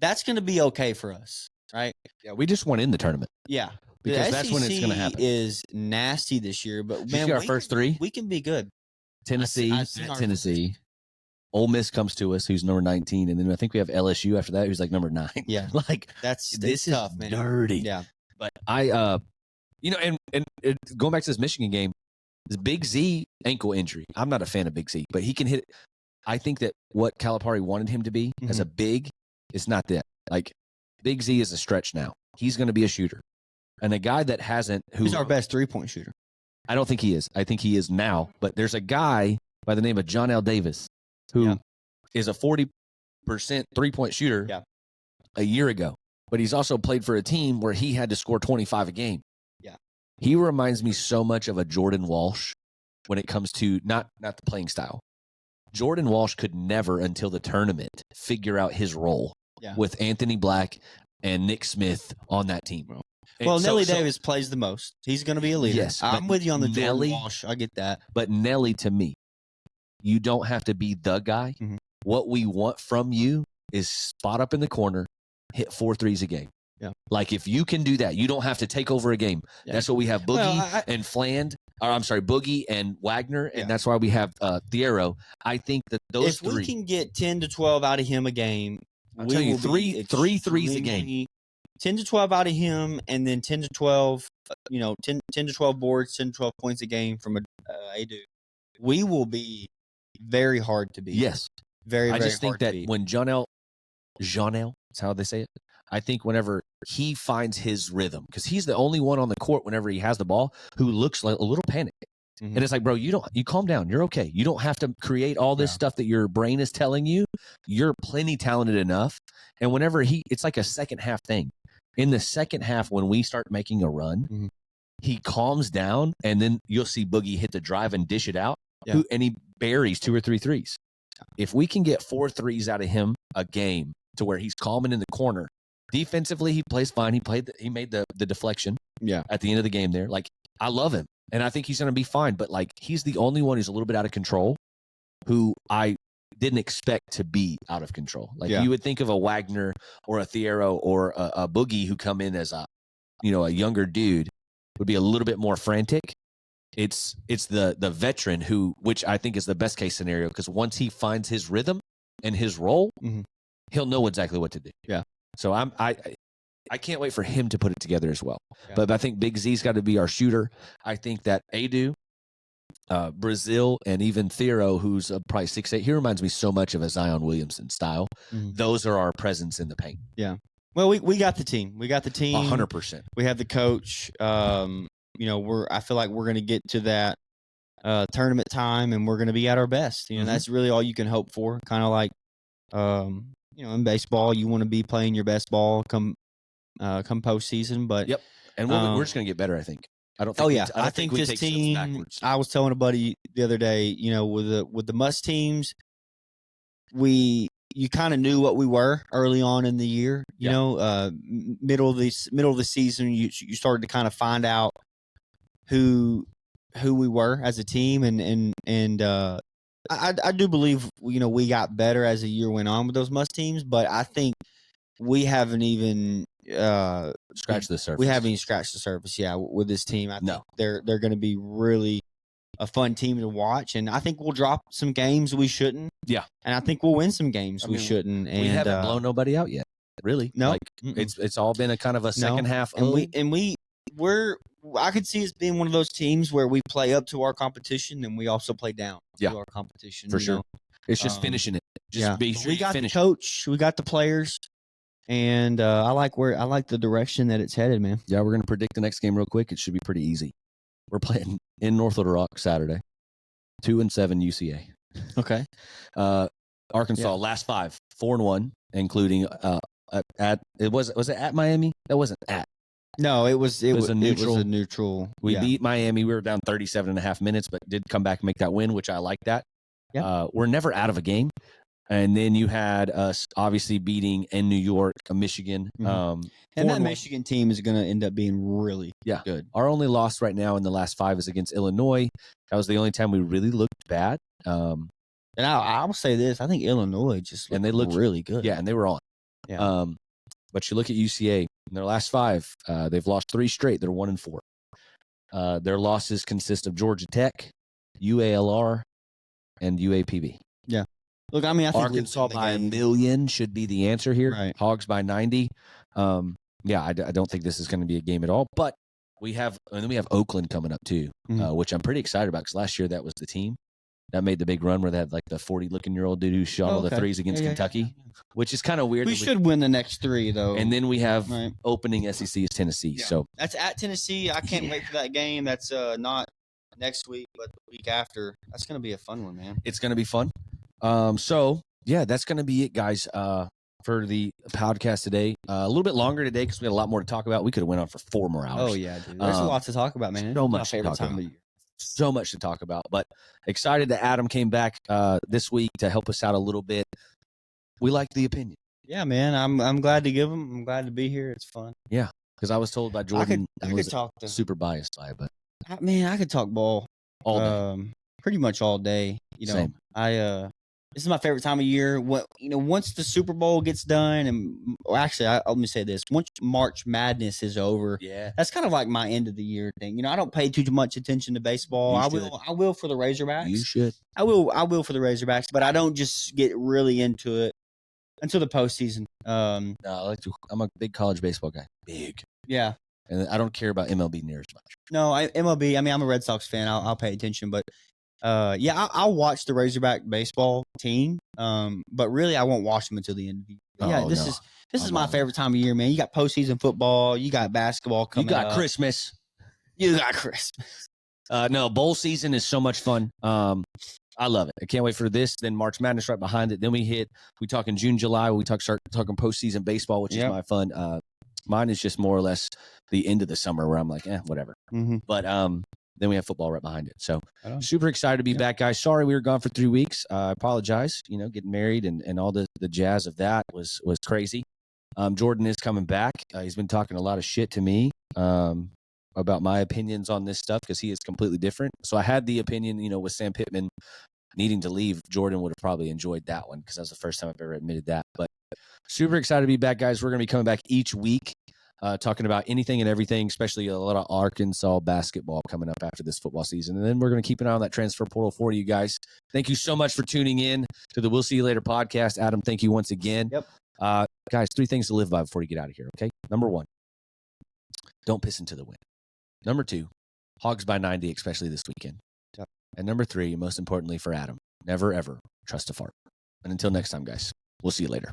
That's going to be okay for us, right? Yeah, we just won in the tournament. Yeah. Because that's when it's going to happen. Is nasty this year, but man, our first 3? We can be good. Tennessee. Ole Miss comes to us, who's number 19, and then I think we have LSU after that, who's like number 9. Yeah, like this is tough, man. Dirty. Yeah, but and going back to this Michigan game, this Big Z ankle injury. I'm not a fan of Big Z, but he can hit. I think that what Calipari wanted him to be as a big is not that. Like Big Z is a stretch now. He's going to be a shooter, and a guy that hasn't. Who's our best 3-point shooter? I don't think he is. I think he is now, but there's a guy by the name of John L. Davis who is a 40% 3-point shooter a year ago, but he's also played for a team where he had to score 25 a game. Yeah. He reminds me so much of a Jordan Walsh when it comes to not the playing style. Jordan Walsh could never until the tournament figure out his role with Anthony Black and Nick Smith on that team. Well, Nelly Davis plays the most. He's going to be a leader. Yes, I'm with you on the Jordan Walsh. I get that. But Nelly, to me, you don't have to be the guy. Mm-hmm. What we want from you is spot up in the corner, hit 4 threes a game. Yeah. Like if you can do that, you don't have to take over a game. Yeah. That's what we have Boogie and Fland. Or I'm sorry, Boogie and Wagner, and that's why we have Thiero. I think that those if we can get 10 to 12 out of him a game, I'll tell you, three threes a game. 10 to 12 out of him, and then 10 to 12, 10 to 12 boards, 10 to 12 points a game from Adu. We will be very hard to beat. Yes. Very, very hard to beat. I just think that when Jean-El, that's how they say it, I think whenever he finds his rhythm, because he's the only one on the court whenever he has the ball who looks like a little panicked. Mhm. And it's like, bro, you calm down. You're okay. You don't have to create all this stuff that your brain is telling you. You're plenty talented enough. And whenever it's like a second half thing. In the second half, when we start making a run, Mhm. he calms down, and then you'll see Boogie hit the drive and dish it out. Yeah. And he buries 2 or 3 threes. If we can get 4 threes out of him a game to where he's calming in the corner, defensively he plays fine. He made the deflection at the end of the game there. Like, I love him, and I think he's going to be fine. But like, he's the only one who's a little bit out of control, who I didn't expect to be out of control. Like, you would think of a Wagner or a Thiero or a Boogie who come in as a younger dude would be a little bit more frantic. It's the veteran which I think is the best case scenario, because once he finds his rhythm and his role, he'll know exactly what to do. Yeah. So I can't wait for him to put it together as well. Yeah. But I think Big Z's got to be our shooter. I think that Adu, Brazil, and even Thiero, who's probably 6'8", he reminds me so much of a Zion Williamson style. Those are our presence in the paint. Yeah. Well, we got the team. We got the team. 100%. We have the coach. I feel like we're going to get to that tournament time, and we're going to be at our best. That's really all you can hope for. Kind of like, in baseball, you want to be playing your best ball come postseason. But yep, and we're just going to get better, I think. I don't think. Oh yeah, I think this team. I was telling a buddy the other day, with the Must teams, you kind of knew what we were early on in the year. Middle of the season, you started to kind of find out who we were as a team, and I do believe we got better as the year went on with those Must teams, but I think we haven't even scratched the surface. We haven't even scratched the surface, with this team. I think they're going to be really a fun team to watch, and I think we'll drop some games we shouldn't. Yeah, and I think we'll win some games we shouldn't. And we haven't blown nobody out yet, really. No, like, it's all been a kind of a second half. I could see us being one of those teams where we play up to our competition and we also play down to our competition. For sure. It's just finishing it. Just be sure we got the coach, we got the players, and I like the direction that it's headed, man. Yeah, we're gonna predict the next game real quick. It should be pretty easy. We're playing in North Little Rock Saturday. 2-7 UCA. Okay. Arkansas last 5, 4-1, including was it at Miami? That wasn't at. No, it was a neutral. It was a neutral. We beat Miami. We were down 37.5 minutes, but did come back and make that win, which I like that. Yeah. We're never out of a game. And then you had us obviously beating in New York, Michigan. And that Michigan team is going to end up being really good. Our only loss right now in the last 5 is against Illinois. That was the only time we really looked bad. And I will say this: I think Illinois they looked really good. Yeah, and they were on. Yeah. But you look at UCA in their last 5, they've lost 3 straight. They're 1-4. Their losses consist of Georgia Tech, UALR, and UAPB. Yeah. Look, I mean, I think Arkansas by a million should be the answer here. Right. Hogs by 90. I don't think this is going to be a game at all. But we have Oakland coming up too, which I'm pretty excited about, because last year that was the team that made the big run where they had like the 40-looking-year-old dude who shot all the threes against Kentucky, which is kind of weird. We should win the next 3 though. And then we have opening SEC is Tennessee. Yeah. So that's at Tennessee. I can't wait for that game. That's not next week, but the week after. That's going to be a fun one, man. It's going to be fun. That's going to be it, guys, for the podcast today. A little bit longer today because we had a lot more to talk about. We could have went on for 4 more hours. Oh, yeah, dude. There's a lot to talk about, man. So much my favorite time of the year. So much to talk about, but excited that Adam came back this week to help us out a little bit. We like the opinion. Yeah, man. I'm glad to give him. I'm glad to be here. It's fun. Yeah, because I was told by Jordan I could talk super biased by it, but I could talk ball all day. Pretty much all day. Same. This is my favorite time of year. Once the Super Bowl gets done, let me say this: once March Madness is over, that's kind of like my end of the year thing. I don't pay too much attention to baseball. I will for the Razorbacks. You should. I will for the Razorbacks, but I don't just get really into it until the postseason. No, I'm a big college baseball guy. Big. Yeah. And I don't care about MLB near as much. No, MLB. I mean, I'm a Red Sox fan. I'll pay attention, but. I'll watch the Razorback baseball team, but really I won't watch them until the end of the year. Oh, this no. is I'm my all in. favorite time of year, man. You got postseason football, you got basketball You coming got up. Christmas. You got Christmas. No, bowl season is so much fun. I love it. I can't wait for this. Then March Madness right behind it. Then we talk in June, July. Start talking postseason baseball, which is Yep. my fun. Mine is just more or less the end of the summer where I'm like, whatever. Mm-hmm. But then we have football right behind it. So Right on. super excited to be Yeah. back, guys. Sorry we were gone for 3 weeks. I apologize. Getting married and all the jazz of that was crazy. Jordan is coming back. He's been talking a lot of shit to me about my opinions on this stuff because he is completely different. So I had the opinion, with Sam Pittman needing to leave. Jordan would have probably enjoyed that one because that was the first time I've ever admitted that. But super excited to be back, guys. We're going to be coming back each week, talking about anything and everything, especially a lot of Arkansas basketball coming up after this football season. And then we're going to keep an eye on that transfer portal for you guys. Thank you so much for tuning in to the We'll See You Later podcast. Adam, thank you once again. Yep. Guys, 3 things to live by before you get out of here, okay? Number 1, don't piss into the wind. Number 2, Hogs by 90, especially this weekend. Yep. And number 3, most importantly for Adam, never, ever trust a fart. And until next time, guys, we'll see you later.